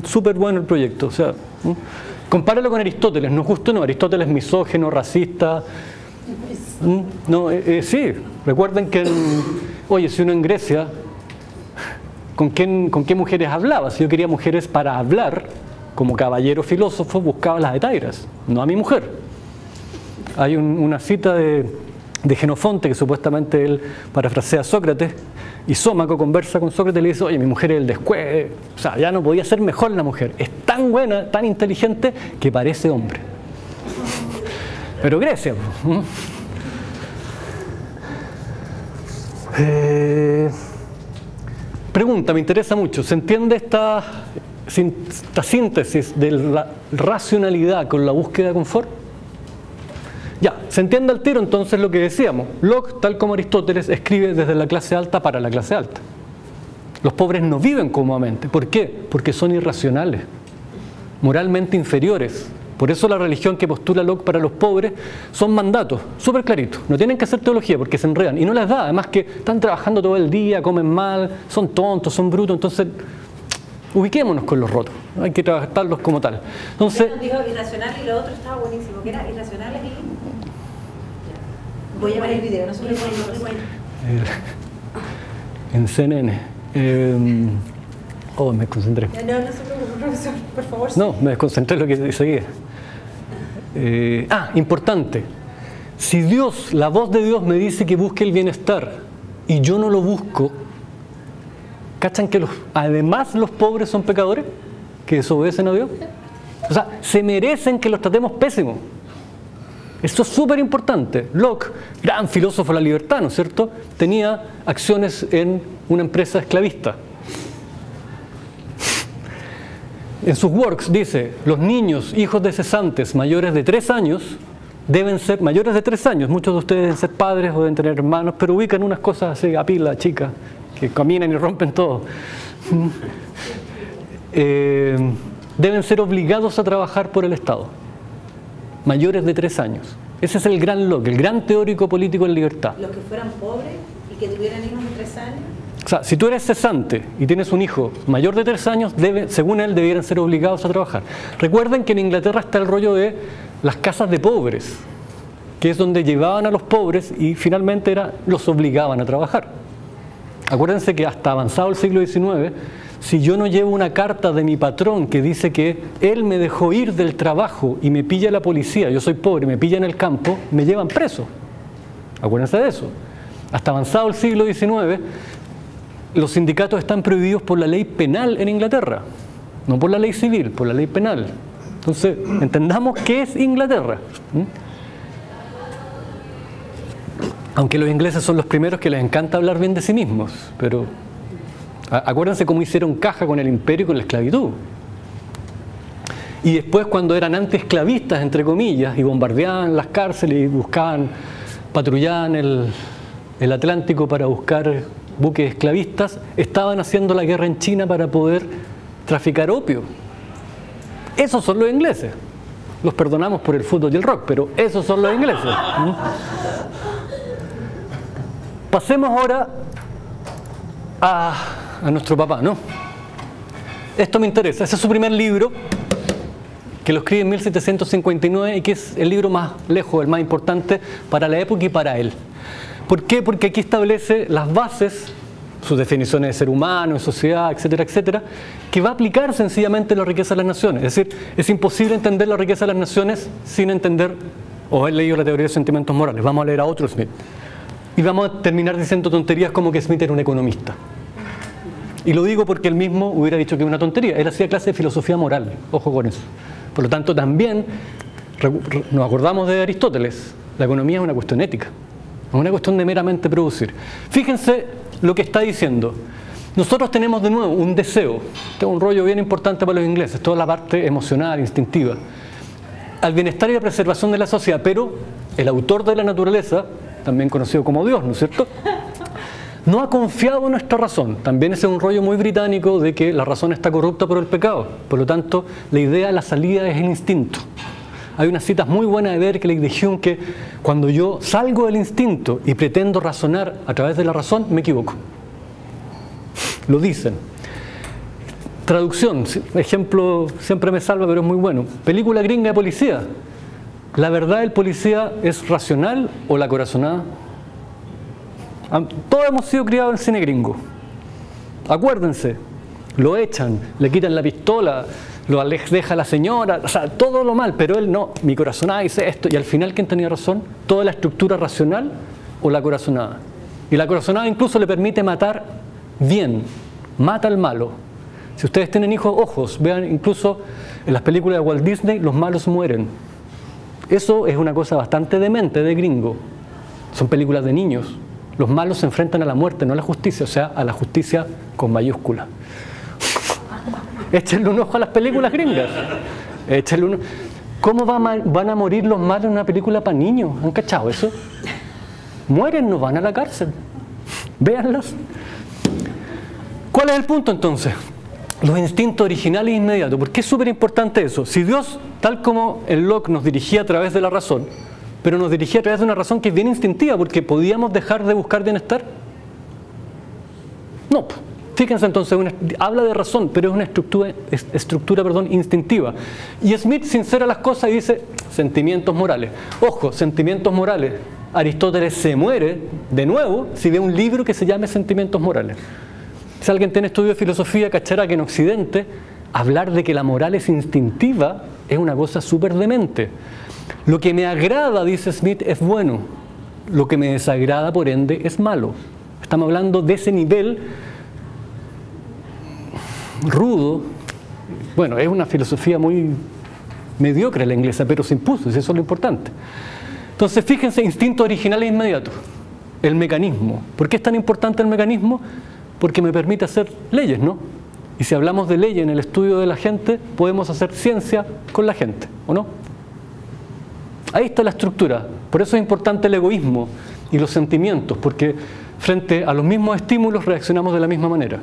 Speaker 1: Súper bueno el proyecto. O sea, compáralo con Aristóteles, nos gusta o no, Aristóteles misógino, racista. Sí, recuerden que, oye, si uno en Grecia, ¿con qué mujeres hablaba? Si yo quería mujeres para hablar, como caballero filósofo, buscaba las hetairas, no a mi mujer. Hay una cita de Jenofonte, que supuestamente él parafrasea a Sócrates, y Sómaco conversa con Sócrates y le dice, oye, mi mujer es el descueve, o sea, ya no podía ser mejor la mujer, es tan buena, tan inteligente, que parece hombre. Pero Grecia. Pregunta, me interesa mucho, ¿se entiende esta síntesis de la racionalidad con la búsqueda de confort? Ya, se entiende al tiro entonces lo que decíamos. Locke, tal como Aristóteles, escribe desde la clase alta para la clase alta. Los pobres no viven cómodamente. ¿Por qué? Porque son irracionales, moralmente inferiores. Por eso la religión que postula Locke para los pobres son mandatos, súper claritos. No tienen que hacer teología porque se enredan. Y no les da, además que están trabajando todo el día, comen mal, son tontos, son brutos. Entonces, ubiquémonos con los rotos. Hay que tratarlos como tal. Entonces,
Speaker 2: dijo irracional y lo otro estaba buenísimo, que era irracionales y... Voy a ver el video, no se me
Speaker 1: en CNN. Me desconcentré.
Speaker 2: No se preocupe, profesor, por favor.
Speaker 1: No, me desconcentré en lo que seguía. Importante. Si Dios, la voz de Dios me dice que busque el bienestar y yo no lo busco, ¿cachan que además los pobres son pecadores? ¿Que desobedecen a Dios? O sea, se merecen que los tratemos pésimo. Esto es súper importante. Locke, gran filósofo de la libertad, ¿no es cierto?, tenía acciones en una empresa esclavista. En sus works dice, los niños, hijos de cesantes mayores de 3 años, deben ser mayores de 3 años. Muchos de ustedes deben ser padres o deben tener hermanos, pero ubican unas cosas así, a pila, chicas, que caminan y rompen todo. Deben ser obligados a trabajar por el Estado. Mayores de 3 años. Ese es el gran Locke, el gran teórico político en libertad.
Speaker 2: Los que fueran pobres y que tuvieran hijos de 3 años.
Speaker 1: O sea, si tú eres cesante y tienes un hijo mayor de 3 años, según él, debieran ser obligados a trabajar. Recuerden que en Inglaterra está el rollo de las casas de pobres, que es donde llevaban a los pobres y finalmente los obligaban a trabajar. Acuérdense que hasta avanzado el siglo XIX, si yo no llevo una carta de mi patrón que dice que él me dejó ir del trabajo y me pilla la policía, yo soy pobre, me pilla en el campo, me llevan preso. Acuérdense de eso. Hasta avanzado el siglo XIX, los sindicatos están prohibidos por la ley penal en Inglaterra, no por la ley civil, por la ley penal. Entonces, entendamos qué es Inglaterra. Aunque los ingleses son los primeros que les encanta hablar bien de sí mismos, pero acuérdense cómo hicieron caja con el imperio y con la esclavitud. Y después, cuando eran antiesclavistas, entre comillas, y bombardeaban las cárceles y patrullaban el Atlántico para buscar buques esclavistas, estaban haciendo la guerra en China para poder traficar opio. Esos son los ingleses. Los perdonamos por el fútbol y el rock, pero esos son los ingleses. Pasemos ahora a nuestro papá, ¿no? Esto me interesa. Ese es su primer libro, que lo escribe en 1759 y que es el libro más lejos, el más importante para la época y para él. ¿Por qué? Porque aquí establece las bases sus definiciones de ser humano, de sociedad, etcétera, etcétera, que va a aplicar sencillamente la riqueza de las naciones. Es decir, es imposible entender la riqueza de las naciones sin entender o haber leído la teoría de los sentimientos morales. Vamos a leer a otro Smith. Y vamos a terminar diciendo tonterías como que Smith era un economista. Y lo digo porque él mismo hubiera dicho que era una tontería. Él hacía clase de filosofía moral, ojo con eso. Por lo tanto, también nos acordamos de Aristóteles. La economía es una cuestión ética, es una cuestión de meramente producir. Fíjense lo que está diciendo. Nosotros tenemos de nuevo un deseo, este es un rollo bien importante para los ingleses, toda la parte emocional, instintiva, al bienestar y la preservación de la sociedad, pero el autor de la naturaleza, también conocido como Dios, ¿no es cierto?, no ha confiado en nuestra razón. También ese es un rollo muy británico de que la razón está corrupta por el pecado. Por lo tanto, la idea de la salida es el instinto. Hay unas citas muy buenas de Berkeley, de Hume, que cuando yo salgo del instinto y pretendo razonar a través de la razón, me equivoco. Lo dicen. Traducción, ejemplo, siempre me salva, pero es muy bueno. Película gringa de policía. ¿La verdad del policía es racional o la corazonada? Todos hemos sido criados en el cine gringo. Acuérdense, lo echan, le quitan la pistola, lo deja a la señora, o sea, todo lo mal, pero él no, mi corazonada dice esto, y al final, ¿quién tenía razón? ¿Toda la estructura racional o la corazonada? Y la corazonada incluso le permite matar bien, mata al malo. Si ustedes tienen hijos, ojos, vean incluso en las películas de Walt Disney, los malos mueren. Eso es una cosa bastante demente de gringo. Son películas de niños. Los malos se enfrentan a la muerte, no a la justicia, o sea, a la justicia con mayúscula. Échenle un ojo a las películas gringas. Échenle un ojo. ¿Cómo van a morir los malos en una película para niños? ¿Han cachado eso? Mueren, no van a la cárcel. Véanlas. ¿Cuál es el punto entonces? Los instintos originales e inmediatos. ¿Por qué es súper importante eso? Si Dios, tal como el Locke nos dirigía a través de la razón, pero nos dirigía a través de una razón que es bien instintiva, porque podíamos dejar de buscar bienestar. No, fíjense entonces, habla de razón, pero es una estructura instintiva. Y Smith sincera las cosas y dice sentimientos morales. Ojo, sentimientos morales. Aristóteles se muere de nuevo si ve un libro que se llame Sentimientos Morales. Si alguien tiene estudio de filosofía, cachará que en Occidente hablar de que la moral es instintiva es una cosa súper demente. Lo que me agrada, dice Smith, es bueno. Lo que me desagrada, por ende, es malo. Estamos hablando de ese nivel rudo. Bueno, es una filosofía muy mediocre la inglesa, pero se impuso, y eso es lo importante. Entonces, fíjense, instinto original e inmediato. El mecanismo. ¿Por qué es tan importante el mecanismo? Porque me permite hacer leyes, ¿no? Y si hablamos de leyes en el estudio de la gente, podemos hacer ciencia con la gente, ¿o no? Ahí está la estructura. Por eso es importante el egoísmo y los sentimientos, porque frente a los mismos estímulos reaccionamos de la misma manera.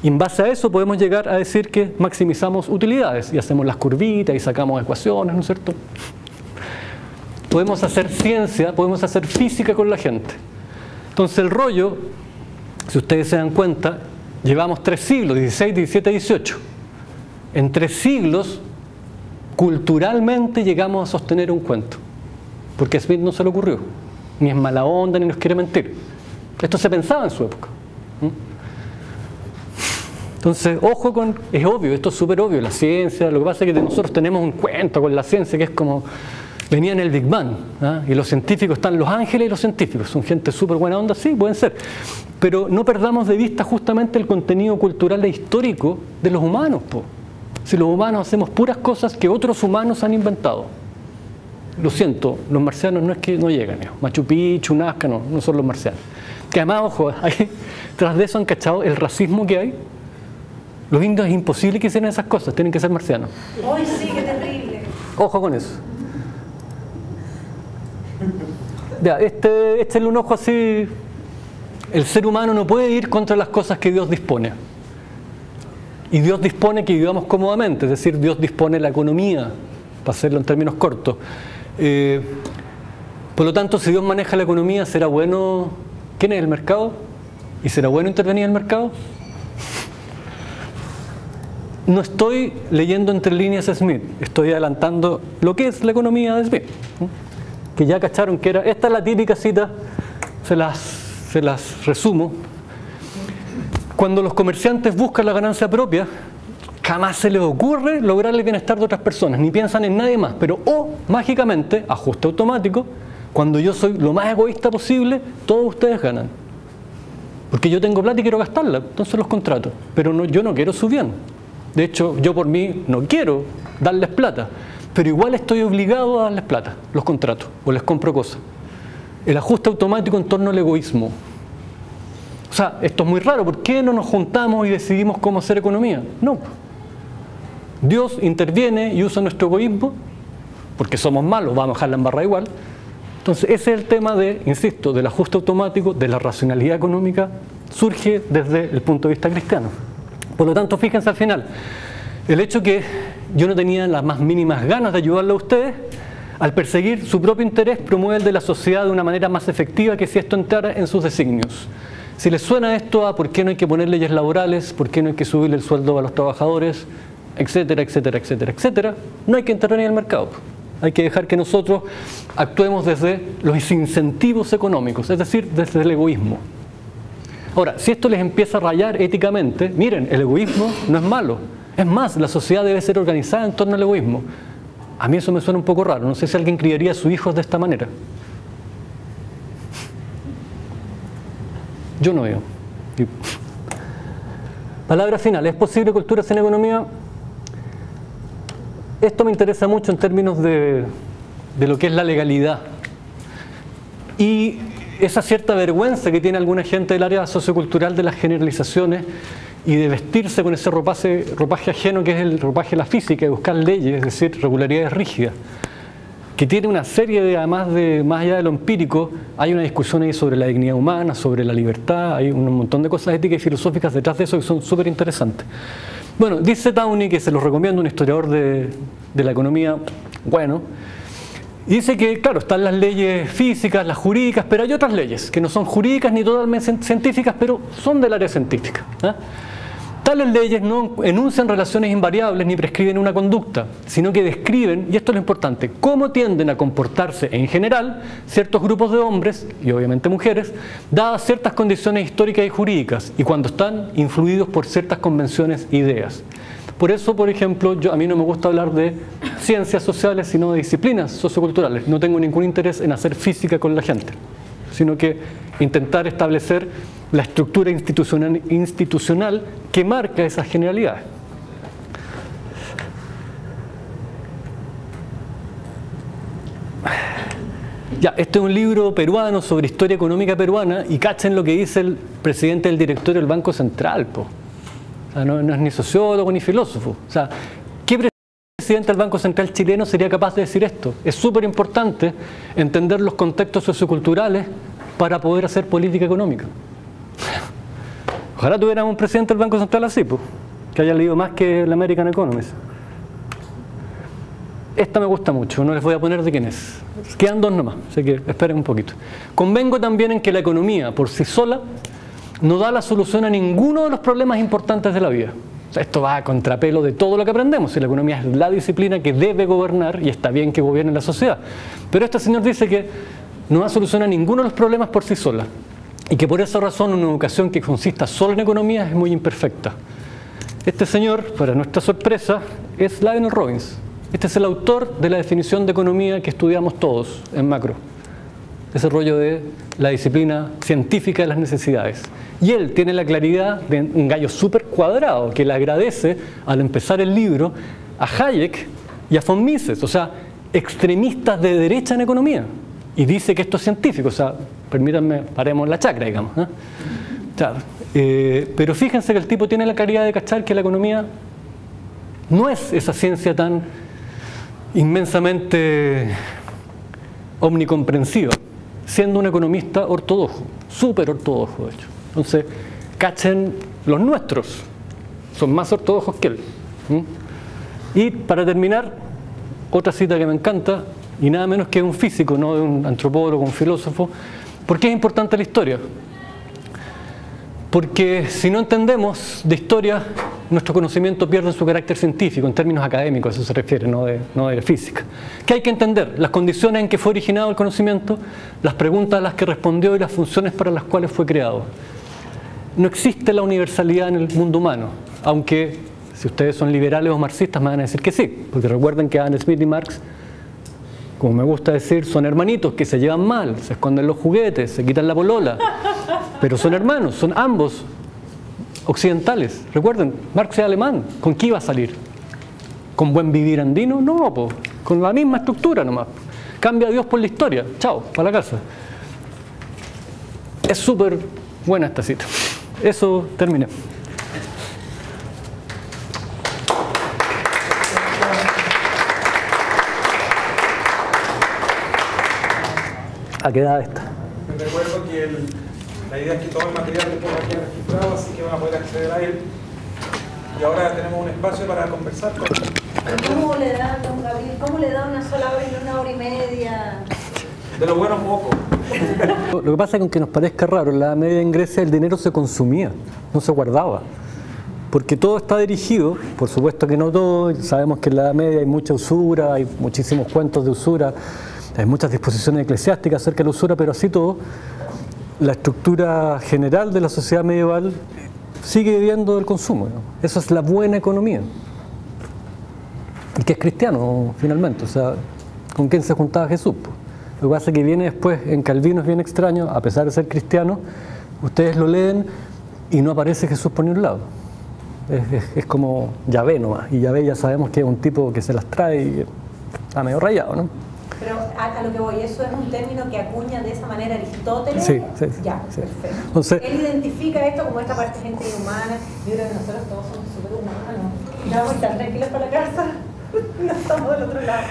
Speaker 1: Y en base a eso podemos llegar a decir que maximizamos utilidades y hacemos las curvitas y sacamos ecuaciones, ¿no es cierto? Podemos hacer ciencia, podemos hacer física con la gente. Entonces el rollo, si ustedes se dan cuenta, llevamos 3 siglos, 16, 17, 18. En 3 siglos, culturalmente llegamos a sostener un cuento. Porque a Smith no se le ocurrió. Ni es mala onda, ni nos quiere mentir. Esto se pensaba en su época. Entonces, ojo con... Es obvio, esto es súper obvio, la ciencia. Lo que pasa es que nosotros tenemos un cuento con la ciencia que es como... Venía en el Big Bang, ¿ah? Y los científicos están los ángeles y los científicos. Son gente súper buena onda, sí, pueden ser. Pero no perdamos de vista justamente el contenido cultural e histórico de los humanos, po. Si los humanos hacemos puras cosas que otros humanos han inventado. Lo siento, los marcianos no es que no llegan, Machu Picchu, Nazca, no son los marcianos. Que además, ojo, tras de eso han cachado el racismo que hay. Los indios es imposible que hicieran esas cosas, tienen que ser marcianos.
Speaker 2: ¡Uy, sí, qué terrible!
Speaker 1: Ojo con eso. Ya, échenle un ojo así. El ser humano no puede ir contra las cosas que Dios dispone. Y Dios dispone que vivamos cómodamente, es decir, Dios dispone la economía, para hacerlo en términos cortos. Por lo tanto, si Dios maneja la economía, ¿será bueno? ¿Quién es el mercado? ¿Y será bueno intervenir en el mercado? No estoy leyendo entre líneas a Smith, estoy adelantando lo que es la economía de Smith. Que ya cacharon que era, esta es la típica cita, se las resumo. Cuando los comerciantes buscan la ganancia propia, jamás se les ocurre lograr el bienestar de otras personas, ni piensan en nadie más. Pero, mágicamente, ajuste automático, cuando yo soy lo más egoísta posible, todos ustedes ganan. Porque yo tengo plata y quiero gastarla, entonces los contrato. Pero no, yo no quiero su bien. De hecho, yo por mí no quiero darles plata, pero igual estoy obligado a darles plata, los contrato o les compro cosas. El ajuste automático en torno al egoísmo. O sea, esto es muy raro. ¿Por qué no nos juntamos y decidimos cómo hacer economía? No. Dios interviene y usa nuestro egoísmo, porque somos malos, vamos a dejar la embarrada igual. Entonces, ese es el tema de, insisto, del ajuste automático, de la racionalidad económica, surge desde el punto de vista cristiano. Por lo tanto, fíjense al final, el hecho que yo no tenía las más mínimas ganas de ayudarle a ustedes, al perseguir su propio interés, promueve el de la sociedad de una manera más efectiva que si esto entrara en sus designios. Si les suena esto a por qué no hay que poner leyes laborales, por qué no hay que subirle el sueldo a los trabajadores, etcétera, etcétera, etcétera, etcétera, no hay que intervenir en el mercado. Hay que dejar que nosotros actuemos desde los incentivos económicos, es decir, desde el egoísmo. Ahora, si esto les empieza a rayar éticamente, miren, el egoísmo no es malo. Es más, la sociedad debe ser organizada en torno al egoísmo. A mí eso me suena un poco raro. No sé si alguien criaría a sus hijos de esta manera. Yo no veo. Palabra final. ¿Es posible cultura sin economía? Esto me interesa mucho en términos de lo que es la legalidad. Y esa cierta vergüenza que tiene alguna gente del área sociocultural de las generalizaciones y de vestirse con ese ropaje ajeno que es el ropaje de la física, de buscar leyes, es decir, regularidades rígidas, que tiene una serie de, además de, más allá de lo empírico, hay una discusión ahí sobre la dignidad humana, sobre la libertad, hay un montón de cosas éticas y filosóficas detrás de eso que son súper interesantes. Bueno, dice Downey, que se los recomiendo, un historiador de la economía, bueno, y dice que, claro, están las leyes físicas, las jurídicas, pero hay otras leyes que no son jurídicas ni totalmente científicas, pero son del área científica. Tales leyes no enuncian relaciones invariables ni prescriben una conducta, sino que describen, y esto es lo importante, cómo tienden a comportarse en general ciertos grupos de hombres, y obviamente mujeres, dadas ciertas condiciones históricas y jurídicas, y cuando están influidos por ciertas convenciones e ideas. Por eso, por ejemplo, a mí no me gusta hablar de ciencias sociales, sino de disciplinas socioculturales. No tengo ningún interés en hacer física con la gente, sino que intentar establecer la estructura institucional que marca esas generalidades. Ya, este es un libro peruano sobre historia económica peruana y cachen lo que dice el presidente del directorio del Banco Central, po. O sea, no es ni sociólogo ni filósofo. O sea, ¿qué presidente del Banco Central chileno sería capaz de decir esto? Es súper importante entender los contextos socioculturales para poder hacer política económica. Ojalá tuviéramos un presidente del Banco Central así, pues, que haya leído más que el American Economist. Esta me gusta mucho, no les voy a poner de quién es. Quedan dos nomás, así que esperen un poquito. Convengo también en que la economía por sí sola no da la solución a ninguno de los problemas importantes de la vida. O sea, esto va a contrapelo de todo lo que aprendemos. Y la economía es la disciplina que debe gobernar y está bien que gobierne la sociedad. Pero este señor dice que no da solución a ninguno de los problemas por sí sola. Y que por esa razón una educación que consista solo en economía es muy imperfecta. Este señor, para nuestra sorpresa, es Lionel Robbins. Este es el autor de la definición de economía que estudiamos todos en macro. Ese rollo de la disciplina científica de las necesidades. Y él tiene la claridad de un gallo súper cuadrado que le agradece al empezar el libro a Hayek y a von Mises, o sea, extremistas de derecha en economía. Y dice que esto es científico, o sea, permítanme, paremos la chacra, digamos. O sea, pero fíjense que el tipo tiene la claridad de cachar que la economía no es esa ciencia tan inmensamente omnicomprensiva, siendo un economista ortodoxo, súper ortodoxo de hecho. Entonces, cachen los nuestros, son más ortodoxos que él. Y para terminar, otra cita que me encanta, y nada menos que un físico, no de un antropólogo, un filósofo. ¿Por qué es importante la historia? Porque si no entendemos de historia, nuestro conocimiento pierde su carácter científico, en términos académicos, eso se refiere, no de física. ¿Qué hay que entender? Las condiciones en que fue originado el conocimiento, las preguntas a las que respondió y las funciones para las cuales fue creado. no existe la universalidad en el mundo humano, aunque si ustedes son liberales o marxistas me van a decir que sí, porque recuerden que Adam Smith y Marx, como me gusta decir, son hermanitos que se llevan mal, se esconden los juguetes, se quitan la polola, pero son hermanos, son ambos occidentales. Recuerden, Marx es alemán, ¿con qué iba a salir? ¿Con buen vivir andino? No, po, con la misma estructura nomás. Cambia a Dios por la historia, chao, para la casa. Es súper buena esta cita. Eso terminé. ¿A qué edad esta?
Speaker 3: Les recuerdo que la idea es que todo el material después va a quedar registrado, así que van a poder acceder a él. Y ahora tenemos un espacio para conversar con
Speaker 2: ¿Cómo le da, don Gabriel? ¿Cómo le da una sola hora y una hora y media?
Speaker 3: de lo bueno poco.
Speaker 1: Lo que pasa es que aunque nos parezca raro, en la Edad Media en Grecia el dinero se consumía, no se guardaba. Porque todo está dirigido, por supuesto que no todo, sabemos que en la Edad Media hay mucha usura, hay muchísimos cuentos de usura, hay muchas disposiciones eclesiásticas acerca de la usura, pero así todo, la estructura general de la sociedad medieval sigue viviendo del consumo, ¿no? Eso es la buena economía. Y que es cristiano, finalmente. O sea, ¿con quién se juntaba Jesús? Lo que pasa es que viene después, en Calvino es bien extraño, a pesar de ser cristiano, ustedes lo leen y no aparece Jesús por ningún lado. Es como Yahvé nomás, y Yahvé ya sabemos que es un tipo que se las trae y está medio rayado, ¿no?
Speaker 2: Pero a lo que voy, eso es un término que acuña de esa manera Aristóteles.
Speaker 1: Sí.
Speaker 2: Ya,
Speaker 1: Sí.
Speaker 2: perfecto.
Speaker 1: Entonces,
Speaker 2: Él identifica esto como esta parte de gente inhumana. Yo creo que nosotros todos somos súper humanos. Ya vamos a estar tranquilos para la casa. No estamos del otro lado.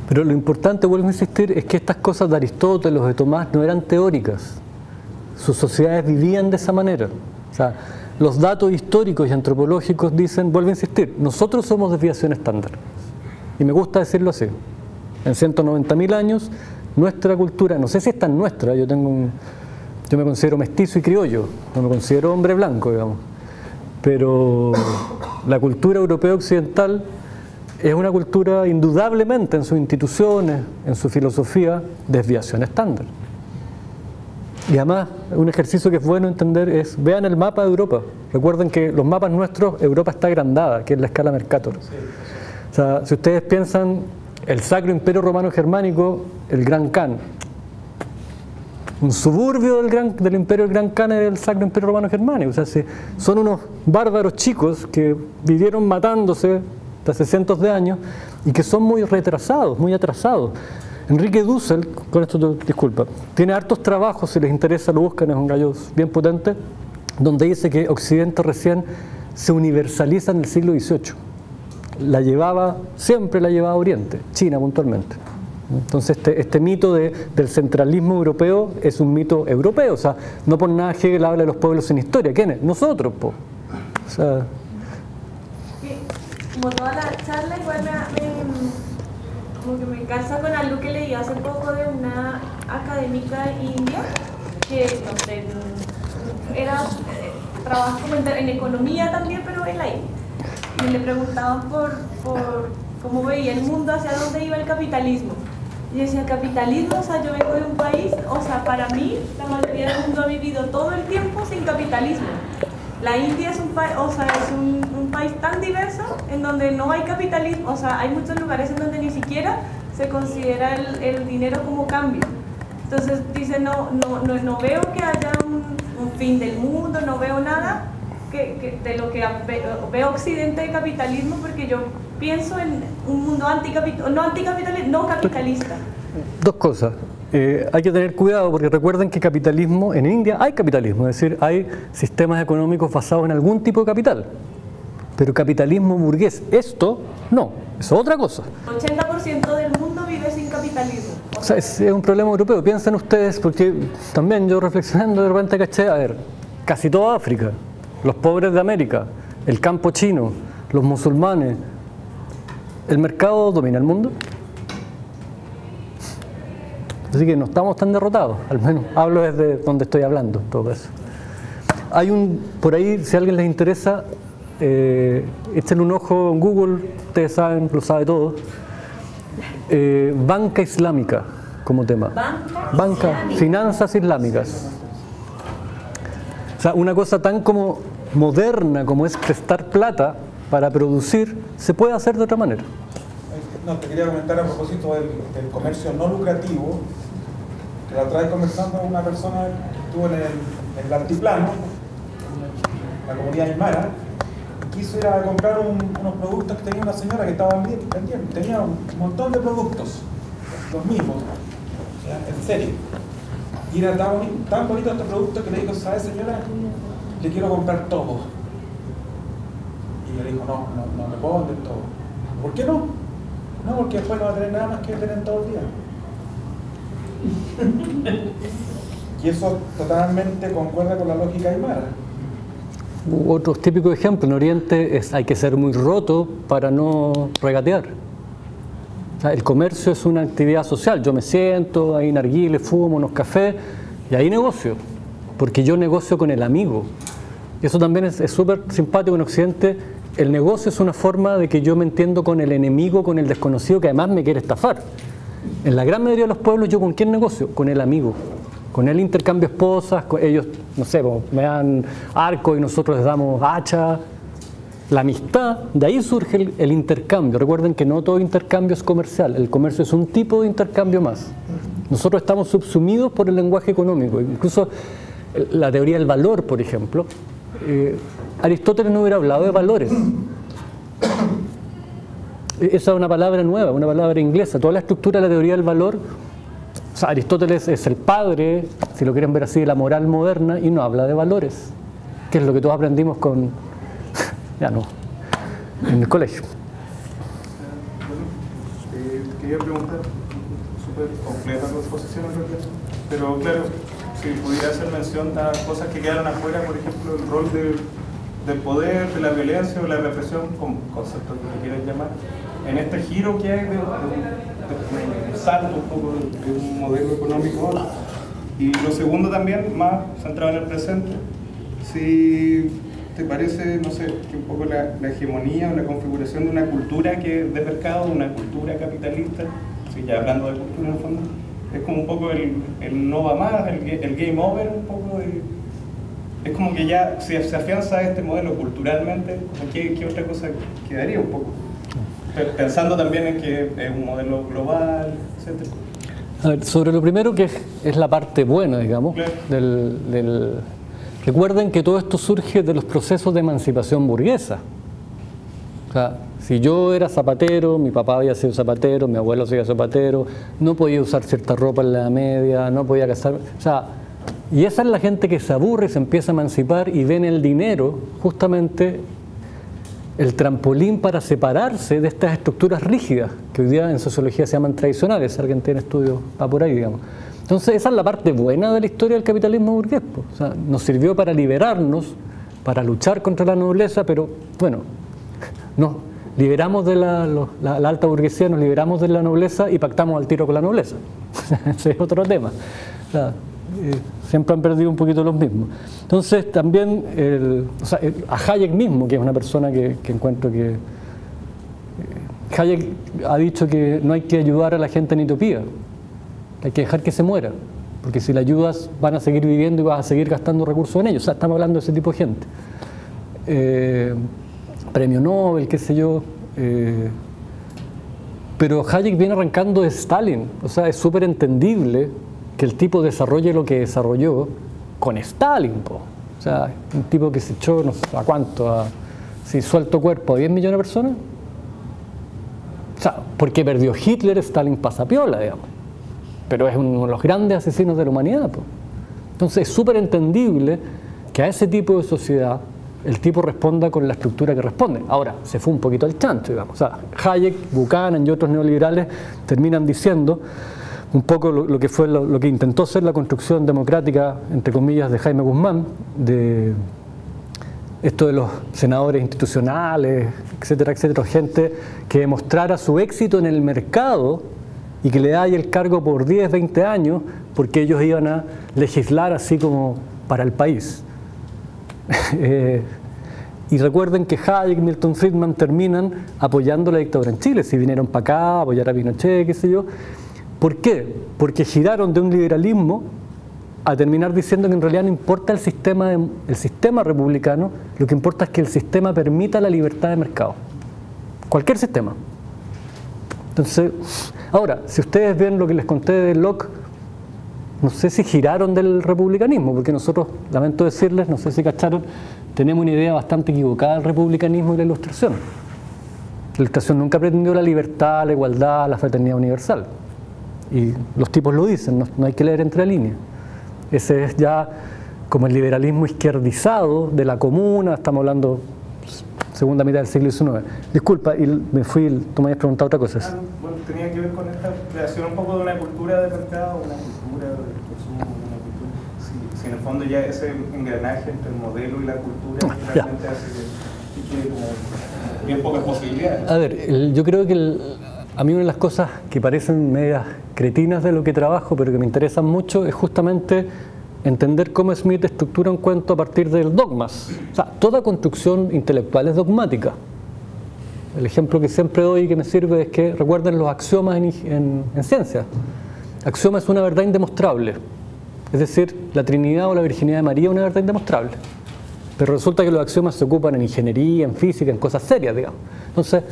Speaker 1: Pero lo importante, vuelvo a insistir, es que estas cosas de Aristóteles o de Tomás no eran teóricas. Sus sociedades vivían de esa manera. O sea, los datos históricos y antropológicos dicen, vuelvo a insistir, nosotros somos desviación estándar. Y me gusta decirlo así. En 190.000 años, nuestra cultura, no sé si es tan nuestra, yo me considero mestizo y criollo, no me considero hombre blanco, digamos. Pero la cultura europea occidental es una cultura indudablemente en sus instituciones, en su filosofía, desviación estándar. Y además, un ejercicio que es bueno entender es, vean el mapa de Europa. Recuerden que los mapas nuestros, Europa está agrandada, que es la escala Mercator. O sea, si ustedes piensan, el Sacro Imperio Romano Germánico, el Gran Khan, un suburbio del Imperio del Gran Khan es el Sacro Imperio Romano Germánico. O sea, son unos bárbaros chicos que vivieron matándose hace cientos de años y que son muy retrasados, muy atrasados. Enrique Dussel, con esto disculpa, tiene hartos trabajos, si les interesa lo buscan, es un gallo bien potente, donde dice que Occidente recién se universaliza en el siglo XVIII. Siempre la llevaba a Oriente, China puntualmente. Entonces este mito del centralismo europeo es un mito europeo, o sea, no por nada Hegel habla de los pueblos sin historia. ¿Quiénes? Nosotros, po. O sea,
Speaker 4: como toda la charla, igual como que me calza con algo que leí hace poco de una académica india que, no sé, trabaja como en economía también, pero en la India. Y le preguntaban por cómo veía el mundo, hacia dónde iba el capitalismo. Y decía, capitalismo, o sea, yo vengo de un país, o sea, para mí, la mayoría del mundo ha vivido todo el tiempo sin capitalismo. La India es un país tan diverso en donde no hay capitalismo, o sea, hay muchos lugares en donde ni siquiera se considera el dinero como cambio. Entonces dice, no veo que haya un fin del mundo, no veo nada de lo que veo Occidente de capitalismo, porque yo pienso en un mundo no capitalista.
Speaker 1: Dos cosas. Hay que tener cuidado porque recuerden que capitalismo, en India hay capitalismo, es decir, hay sistemas económicos basados en algún tipo de capital. Pero capitalismo burgués, esto no, es otra cosa.
Speaker 4: 80% del mundo vive sin capitalismo.
Speaker 1: O sea, es un problema europeo. Piensen ustedes, porque también yo reflexionando de repente caché, a ver, casi toda África, los pobres de América, el campo chino, los musulmanes, ¿el mercado domina el mundo? Así que no estamos tan derrotados, al menos hablo desde donde estoy hablando, todo eso. Hay por ahí, si a alguien les interesa, échenle un ojo en Google, ustedes saben, lo sabe todo. Banca islámica como tema. Banca, finanzas islámicas. sea, una cosa tan como moderna como es prestar plata para producir, se puede hacer de otra manera.
Speaker 3: No, te quería comentar a propósito del comercio no lucrativo, que la otra vez conversando con una persona que estuvo en el altiplano, en la comunidad aymara, quiso ir a comprar unos productos que tenía una señora que estaba vendiendo, tenía un montón de productos, los mismos, ¿ya? En serio. Y era tan bonito este producto que le dijo, ¿sabes, señora? Le quiero comprar todo. Y le dijo, no me puedo vender todo. ¿Por qué no? No, porque después no va a tener nada más que tener todo el día. Y eso totalmente concuerda con la lógica aymara.
Speaker 1: Otros típicos ejemplos en Oriente es hay que ser muy roto para no regatear. O sea, el comercio es una actividad social. Yo me siento, ahí narguile, fumo unos cafés y ahí negocio, porque yo negocio con el amigo. Y eso también es súper simpático en Occidente. El negocio es una forma de que yo me entiendo con el enemigo, con el desconocido que además me quiere estafar. En la gran mayoría de los pueblos, ¿yo con quién negocio? Con el amigo. Con él intercambio esposas, con ellos, no sé, me dan arco y nosotros les damos hacha. La amistad, de ahí surge el intercambio. Recuerden que no todo intercambio es comercial, el comercio es un tipo de intercambio más. Nosotros estamos subsumidos por el lenguaje económico, incluso la teoría del valor, por ejemplo. Aristóteles no hubiera hablado de valores. Esa es una palabra nueva, una palabra inglesa. Toda la estructura de la teoría del valor, o sea, Aristóteles es el padre, si lo quieren ver así, de la moral moderna y no habla de valores, que es lo que todos aprendimos con, ya no, en el colegio.
Speaker 5: Quería preguntar, súper completa tu exposición, pero claro, si pudiera hacer mención a cosas que quedaron afuera, por ejemplo, el rol del poder, de la violencia o la represión, como conceptos que quieran llamar, en este giro que hay de un salto un poco de un modelo económico. Y lo segundo también, más centrado en el presente, si te parece, no sé, que un poco la hegemonía o la configuración de una cultura que es de mercado, una cultura capitalista, si ya hablando de cultura en el fondo, es como un poco el no va más, el game over, un poco es como que ya si se afianza este modelo culturalmente, ¿qué otra cosa quedaría un poco? Pensando también en que es un modelo global, etc.
Speaker 1: A ver, sobre lo primero, que es la parte buena, digamos, claro. Recuerden que todo esto surge de los procesos de emancipación burguesa. O sea, si yo era zapatero, mi papá había sido zapatero, mi abuelo había sido zapatero, no podía usar cierta ropa en la Edad Media, no podía casarme. O sea, y esa es la gente que se aburre y se empieza a emancipar y ven el dinero justamente el trampolín para separarse de estas estructuras rígidas que hoy día en sociología se llaman tradicionales. Si alguien tiene estudios va por ahí, digamos. Entonces esa es la parte buena de la historia del capitalismo burgués. O sea, nos sirvió para liberarnos, para luchar contra la nobleza, pero bueno, nos liberamos de la alta burguesía, nos liberamos de la nobleza y pactamos al tiro con la nobleza. Ese es otro tema. O sea, siempre han perdido un poquito los mismos. Entonces también a Hayek mismo, que es una persona que encuentro que Hayek ha dicho que no hay que ayudar a la gente en Etiopía, hay que dejar que se muera, porque si la ayudas van a seguir viviendo y vas a seguir gastando recursos en ellos. O sea, estamos hablando de ese tipo de gente. Premio Nobel, qué sé yo. Pero Hayek viene arrancando de Stalin. O sea, es súper entendible que el tipo desarrolle lo que desarrolló con Stalin, po. O sea, un tipo que se echó, no sé a cuánto, si suelto cuerpo a 10 millones de personas. O sea, porque perdió Hitler, Stalin pasa piola, digamos. Pero es uno de los grandes asesinos de la humanidad, po. Entonces es súper entendible que a ese tipo de sociedad el tipo responda con la estructura que responde. Ahora, se fue un poquito al chancho, digamos. O sea, Hayek, Buchanan y otros neoliberales terminan diciendo un poco lo que fue lo que intentó ser la construcción democrática, entre comillas, de Jaime Guzmán, de esto de los senadores institucionales, etcétera, etcétera, gente que demostrara su éxito en el mercado y que le da el cargo por 10, 20 años, porque ellos iban a legislar así como para el país. Y recuerden que Hayek y Milton Friedman terminan apoyando la dictadura en Chile, si vinieron para acá a apoyar a Pinochet, qué sé yo. ¿Por qué? Porque giraron de un liberalismo a terminar diciendo que en realidad no importa el sistema republicano, lo que importa es que el sistema permita la libertad de mercado. Cualquier sistema. Entonces, ahora, si ustedes ven lo que les conté de Locke, no sé si giraron del republicanismo, porque nosotros, lamento decirles, no sé si cacharon, tenemos una idea bastante equivocada del republicanismo y la Ilustración. La Ilustración nunca pretendió la libertad, la igualdad, la fraternidad universal. Y los tipos lo dicen, no hay que leer entre líneas. Ese es ya como el liberalismo izquierdizado de la comuna, estamos hablando segunda mitad del siglo XIX. Disculpa, y me fui, tú me habías preguntado otra cosa.
Speaker 5: Bueno, tenía que ver con esta creación un poco de una cultura de mercado, una cultura de consumo, una cultura. Si en el fondo ya ese engranaje entre el modelo y la cultura realmente hace que tiene como bien pocas posibilidades.
Speaker 1: A ver, yo creo que a mí una de las cosas que parecen medias cretinas de lo que trabajo, pero que me interesan mucho, es justamente entender cómo Smith estructura un cuento a partir de dogmas. O sea, toda construcción intelectual es dogmática. El ejemplo que siempre doy y que me sirve es que recuerden los axiomas en ciencia. Axioma es una verdad indemostrable. Es decir, la Trinidad o la virginidad de María es una verdad indemostrable. Pero resulta que los axiomas se ocupan en ingeniería, en física, en cosas serias, digamos. Entonces,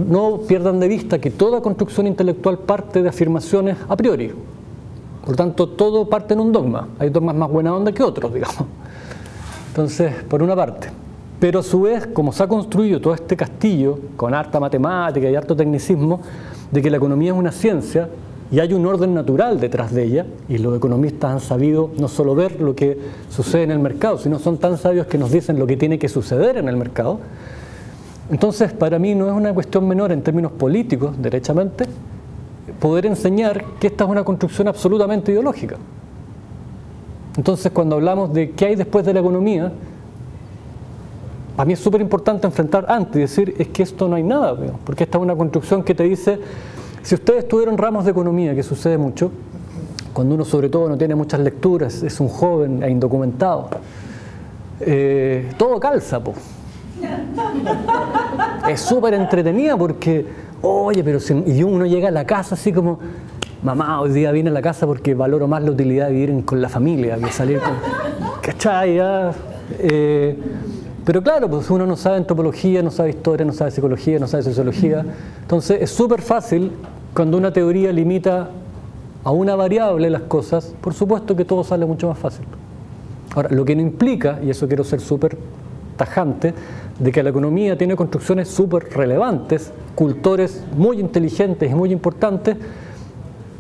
Speaker 1: no pierdan de vista que toda construcción intelectual parte de afirmaciones a priori. Por lo tanto, todo parte en un dogma. Hay dogmas más buena onda que otros, digamos. Entonces, por una parte. Pero a su vez, como se ha construido todo este castillo, con harta matemática y harto tecnicismo, de que la economía es una ciencia y hay un orden natural detrás de ella, y los economistas han sabido no solo ver lo que sucede en el mercado, sino son tan sabios que nos dicen lo que tiene que suceder en el mercado. Entonces, para mí no es una cuestión menor en términos políticos, derechamente, poder enseñar que esta es una construcción absolutamente ideológica. Entonces, cuando hablamos de qué hay después de la economía, para mí es súper importante enfrentar antes y decir, es que esto no hay nada, porque esta es una construcción que te dice, si ustedes tuvieron ramos de economía, que sucede mucho, cuando uno sobre todo no tiene muchas lecturas, es un joven e indocumentado, todo calza, po. Es súper entretenida porque, oye, pero si, y uno llega a la casa así como, mamá, hoy día vine a la casa porque valoro más la utilidad de vivir con la familia que salir con, ¿cachai? Pero claro, pues uno no sabe antropología, no sabe historia, no sabe psicología, no sabe sociología. Entonces es súper fácil cuando una teoría limita a una variable las cosas, por supuesto que todo sale mucho más fácil. Ahora, lo que no implica, y eso quiero ser súper tajante, de que la economía tiene construcciones súper relevantes, cultores muy inteligentes y muy importantes,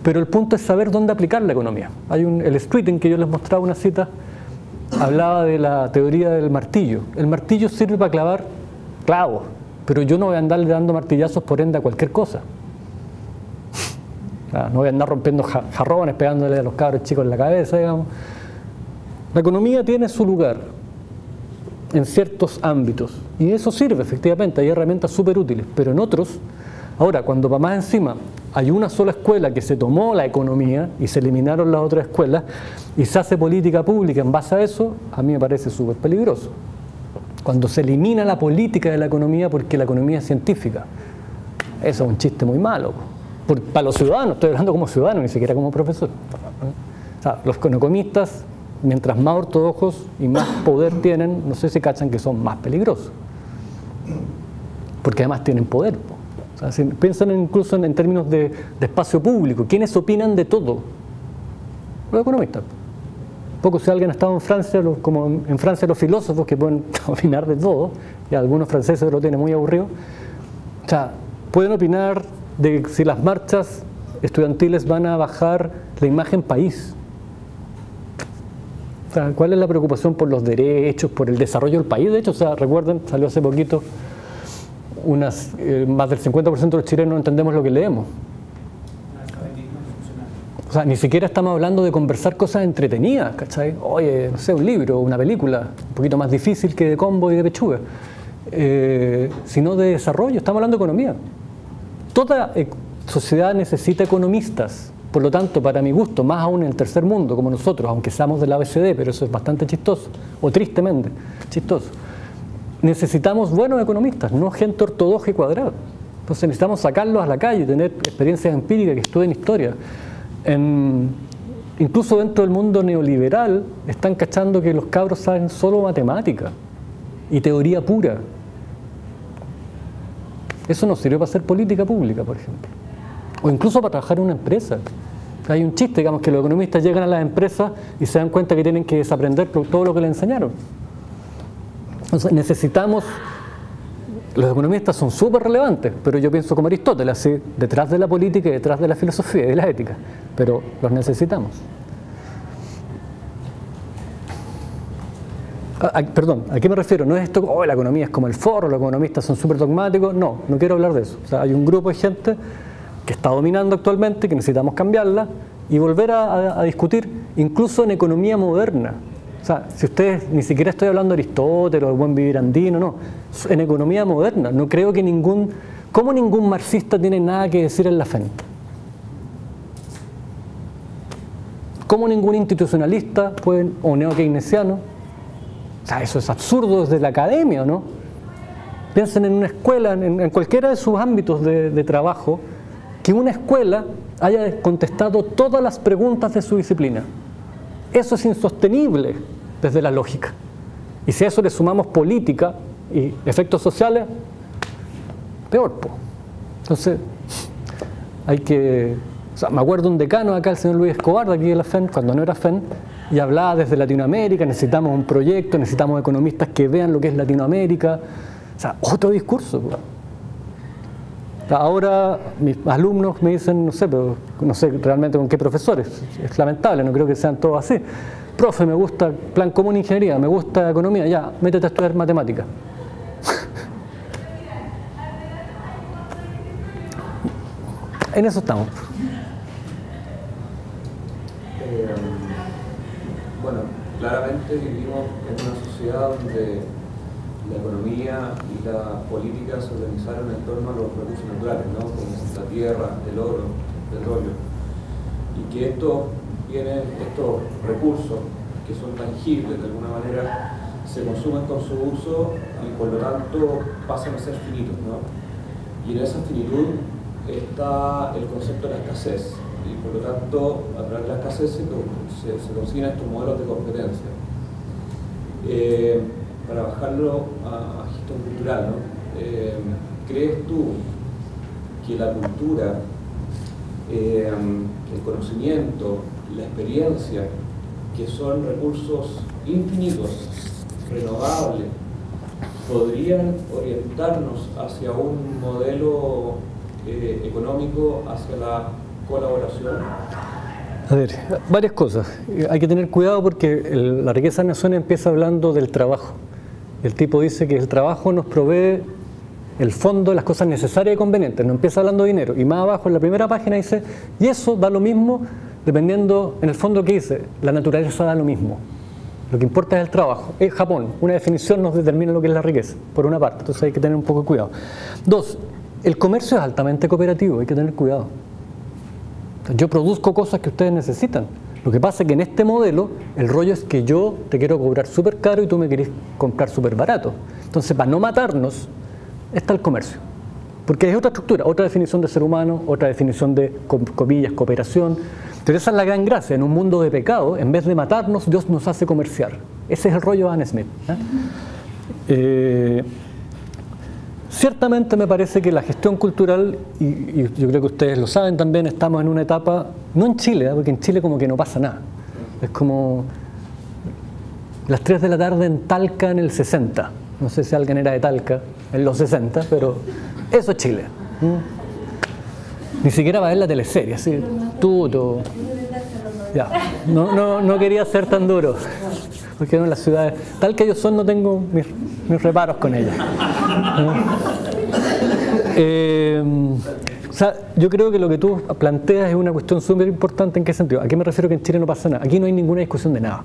Speaker 1: pero el punto es saber dónde aplicar la economía. Hay el Streeting, que yo les mostraba una cita, hablaba de la teoría del martillo. El martillo sirve para clavar clavos, pero yo no voy a andarle dando martillazos por ende a cualquier cosa. No voy a andar rompiendo jarrones, pegándole a los cabros chicos en la cabeza, digamos. La economía tiene su lugar en ciertos ámbitos y eso sirve, efectivamente, hay herramientas súper útiles, pero en otros, ahora, cuando para más encima hay una sola escuela que se tomó la economía y se eliminaron las otras escuelas y se hace política pública en base a eso, a mí me parece súper peligroso. Cuando se elimina la política de la economía porque la economía es científica, eso es un chiste muy malo. Para los ciudadanos, estoy hablando como ciudadano, ni siquiera como profesor. O sea, los economistas, mientras más ortodoxos y más poder tienen, no sé si cachan que son más peligrosos. Porque además tienen poder. O sea, si piensan incluso en términos de espacio público. ¿Quiénes opinan de todo? Los economistas. Poco si alguien ha estado en Francia, como en Francia los filósofos que pueden opinar de todo, y algunos franceses lo tienen muy aburrido. O sea, pueden opinar de si las marchas estudiantiles van a bajar la imagen país. O sea, ¿cuál es la preocupación por los derechos, por el desarrollo del país? De hecho, o sea, recuerden, salió hace poquito, más del 50% de los chilenos no entendemos lo que leemos. O sea, ni siquiera estamos hablando de conversar cosas entretenidas, ¿cachai? Oye, no sé, un libro, una película, un poquito más difícil que de combo y de pechuga. Sino de desarrollo, estamos hablando de economía. Toda sociedad necesita economistas. Por lo tanto, para mi gusto, más aún en el tercer mundo, como nosotros, aunque seamos del ABCD, pero eso es bastante chistoso, o tristemente chistoso, necesitamos buenos economistas, no gente ortodoxa y cuadrada. Entonces necesitamos sacarlos a la calle, tener experiencias empíricas, que estudien historia. En incluso dentro del mundo neoliberal, están cachando que los cabros saben solo matemática y teoría pura. Eso no sirve para hacer política pública, por ejemplo. O incluso para trabajar en una empresa. Hay un chiste, digamos, que los economistas llegan a las empresas y se dan cuenta que tienen que desaprender todo lo que les enseñaron. Entonces necesitamos... Los economistas son súper relevantes, pero yo pienso como Aristóteles, así, detrás de la política y detrás de la filosofía y de la ética. Pero los necesitamos. Perdón, ¿a qué me refiero? No es esto, oh, la economía es como el forro, los economistas son súper dogmáticos. No, no quiero hablar de eso. O sea, hay un grupo de gente que está dominando actualmente, que necesitamos cambiarla y volver a discutir, incluso en economía moderna. O sea, si ustedes, ni siquiera estoy hablando de Aristóteles o el buen vivir andino, no. En economía moderna, no creo que ¿cómo ningún marxista tiene nada que decir en la FEN? ¿Cómo ningún institucionalista o neo-keynesiano? O sea, eso es absurdo desde la academia, ¿no? Piensen en una escuela, en cualquiera de sus ámbitos de trabajo, que una escuela haya contestado todas las preguntas de su disciplina. Eso es insostenible desde la lógica. Y si a eso le sumamos política y efectos sociales, peor, po. Entonces, hay que... O sea, me acuerdo un decano acá, el señor Luis Escobar, de aquí de la FEN, cuando no era FEN, y hablaba desde Latinoamérica, necesitamos un proyecto, necesitamos economistas que vean lo que es Latinoamérica. O sea, otro discurso, po. Ahora mis alumnos me dicen, no sé, pero no sé realmente con qué profesores, es lamentable, no creo que sean todos así. Profe, me gusta plan común ingeniería, me gusta economía, ya, métete a estudiar matemática. En eso estamos.
Speaker 6: Bueno, claramente vivimos en una sociedad donde la economía y la política se organizaron en torno a los recursos naturales, ¿no? Como la tierra, el oro, el petróleo. Y que estos recursos, que son tangibles de alguna manera, se consumen con su uso y por lo tanto pasan a ser finitos, ¿no? Y en esa finitud está el concepto de la escasez. Y por lo tanto, a través de la escasez se consiguen estos modelos de competencia. Para bajarlo a gestión cultural, ¿no? ¿Crees tú que la cultura, el conocimiento, la experiencia, que son recursos infinitos, renovables, podrían orientarnos hacia un modelo económico, hacia la colaboración?
Speaker 1: A ver, varias cosas. Hay que tener cuidado porque la riqueza de naciones empieza hablando del trabajo. El tipo dice que el trabajo nos provee el fondo, las cosas necesarias y convenientes. No empieza hablando de dinero. Y más abajo, en la primera página, dice, y eso da lo mismo dependiendo, en el fondo, ¿qué dice? La naturaleza da lo mismo. Lo que importa es el trabajo. Es Japón. Una definición nos determina lo que es la riqueza, por una parte. Entonces hay que tener un poco de cuidado. Dos, el comercio es altamente cooperativo. Hay que tener cuidado. Yo produzco cosas que ustedes necesitan. Lo que pasa es que en este modelo, el rollo es que yo te quiero cobrar súper caro y tú me querés comprar súper barato. Entonces, para no matarnos, está el comercio. Porque es otra estructura, otra definición de ser humano, otra definición de, comillas, cooperación. Pero esa es la gran gracia. En un mundo de pecado, en vez de matarnos, Dios nos hace comerciar. Ese es el rollo de Adam Smith. Ciertamente me parece que la gestión cultural, y yo creo que ustedes lo saben también, estamos en una etapa, no en Chile, porque en Chile como que no pasa nada. Es como las 3 de la tarde en Talca en el 60. No sé si alguien era de Talca en los 60, pero eso es Chile. Ni siquiera va a ver la teleserie, así, tuto. Ya, no quería ser tan duro. Porque en las ciudades, tal que ellos son, no tengo mis reparos con ellas. O sea, yo creo que lo que tú planteas es una cuestión súper importante. ¿En qué sentido? ¿A qué me refiero que en Chile no pasa nada? Aquí no hay ninguna discusión de nada.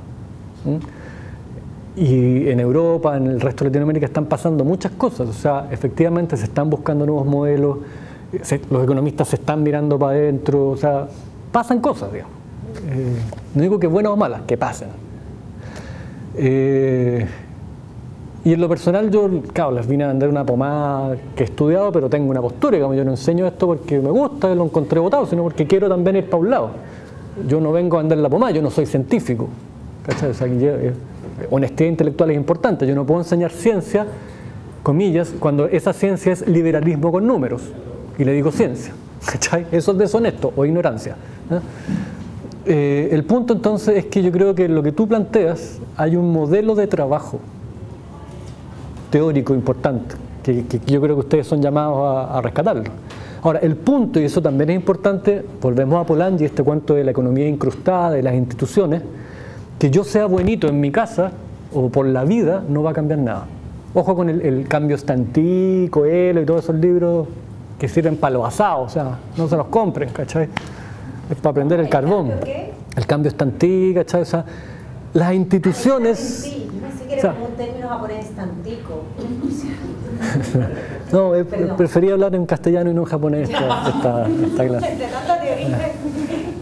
Speaker 1: Y en Europa, en el resto de Latinoamérica están pasando muchas cosas. O sea, efectivamente se están buscando nuevos modelos, los economistas se están mirando para adentro, o sea, pasan cosas, digamos. No digo que buenas o malas, que pasen. Y en lo personal yo, claro, les vine a vender una pomada que he estudiado, pero tengo una postura, digamos, yo no enseño esto porque me gusta, lo encontré botado, sino porque quiero también ir para un lado. yo no vengo a vender la pomada, yo no soy científico. ¿Cachai? O sea, honestidad intelectual es importante, yo no puedo enseñar ciencia, comillas, cuando esa ciencia es liberalismo con números, y le digo ciencia. ¿Cachai? Eso es deshonesto o ignorancia. El punto entonces es que yo creo que en lo que tú planteas hay un modelo de trabajo teórico importante, que yo creo que ustedes son llamados a rescatarlo. Ahora, el punto, y eso también es importante, volvemos a Polanyi, este cuento de la economía incrustada, de las instituciones, que yo sea buenito en mi casa o por la vida no va a cambiar nada. Ojo con el cambio Stantí, Coelho y todos esos libros que sirven para los asados, o sea, no se los compren, ¿cachai? Es para prender el carbón. El cambio Stantí, ¿cachai? O sea, las instituciones...
Speaker 2: Sí, no sé qué era como un término japonés, estantico.
Speaker 1: No, prefería hablar en castellano y no en japonés esta clase.
Speaker 2: Entre tanta teoría,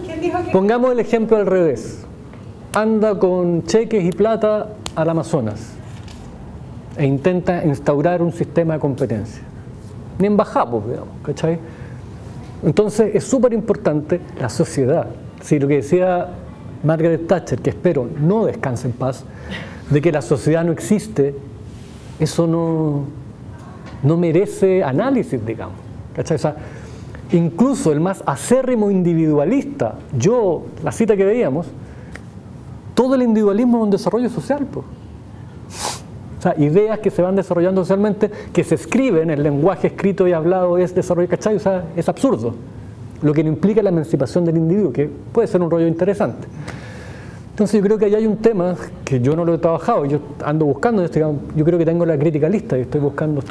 Speaker 2: ¿quién dijo que...?
Speaker 1: Pongamos el ejemplo al revés. Anda con cheques y plata al Amazonas e intenta instaurar un sistema de competencia. Ni en bajamos, digamos, ¿cachai? Entonces es súper importante la sociedad. Sí, lo que decía Margaret Thatcher, que espero no descanse en paz, de que la sociedad no existe, eso no merece análisis, digamos, ¿cachai? O sea, incluso el más acérrimo individualista, la cita que veíamos, todo el individualismo es un desarrollo social, pues. O sea, ideas que se van desarrollando socialmente, que se escriben, el lenguaje escrito y hablado es desarrollo, ¿cachai? O sea, es absurdo. Lo que no implica la emancipación del individuo, que puede ser un rollo interesante. Entonces yo creo que ahí hay un tema que yo no lo he trabajado, yo ando buscando esto, digamos, yo creo que tengo la crítica lista y estoy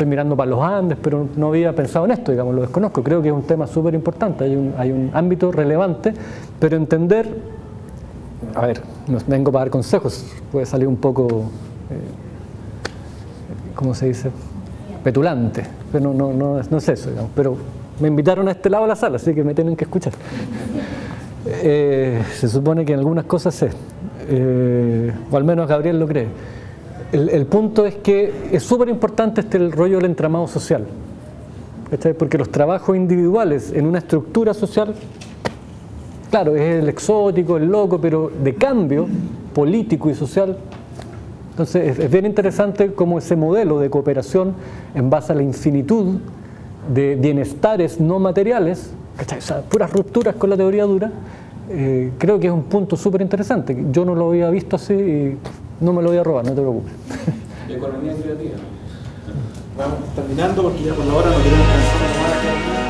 Speaker 1: mirando para los Andes, pero no había pensado en esto, digamos, lo desconozco. Creo que es un tema súper importante, hay un ámbito relevante, pero entender, a ver, no vengo para dar consejos, puede salir un poco, ¿cómo se dice? Petulante, pero no es eso, digamos, pero me invitaron a este lado de la sala, así que me tienen que escuchar. Se supone que en algunas cosas sé, o al menos Gabriel lo cree. El punto es que es súper importante el rollo del entramado social, ¿cachai? Porque los trabajos individuales en una estructura social, claro, es el exótico, el loco, pero de cambio político y social. Entonces es bien interesante cómo ese modelo de cooperación en base a la infinitud de bienestares no materiales, ¿cachai? O sea, puras rupturas con la teoría dura, creo que es un punto súper interesante. Yo no lo había visto así y no me lo voy a robar, no te preocupes.
Speaker 6: Economía creativa.
Speaker 3: Vamos terminando porque ya por la hora no queremos cansar más.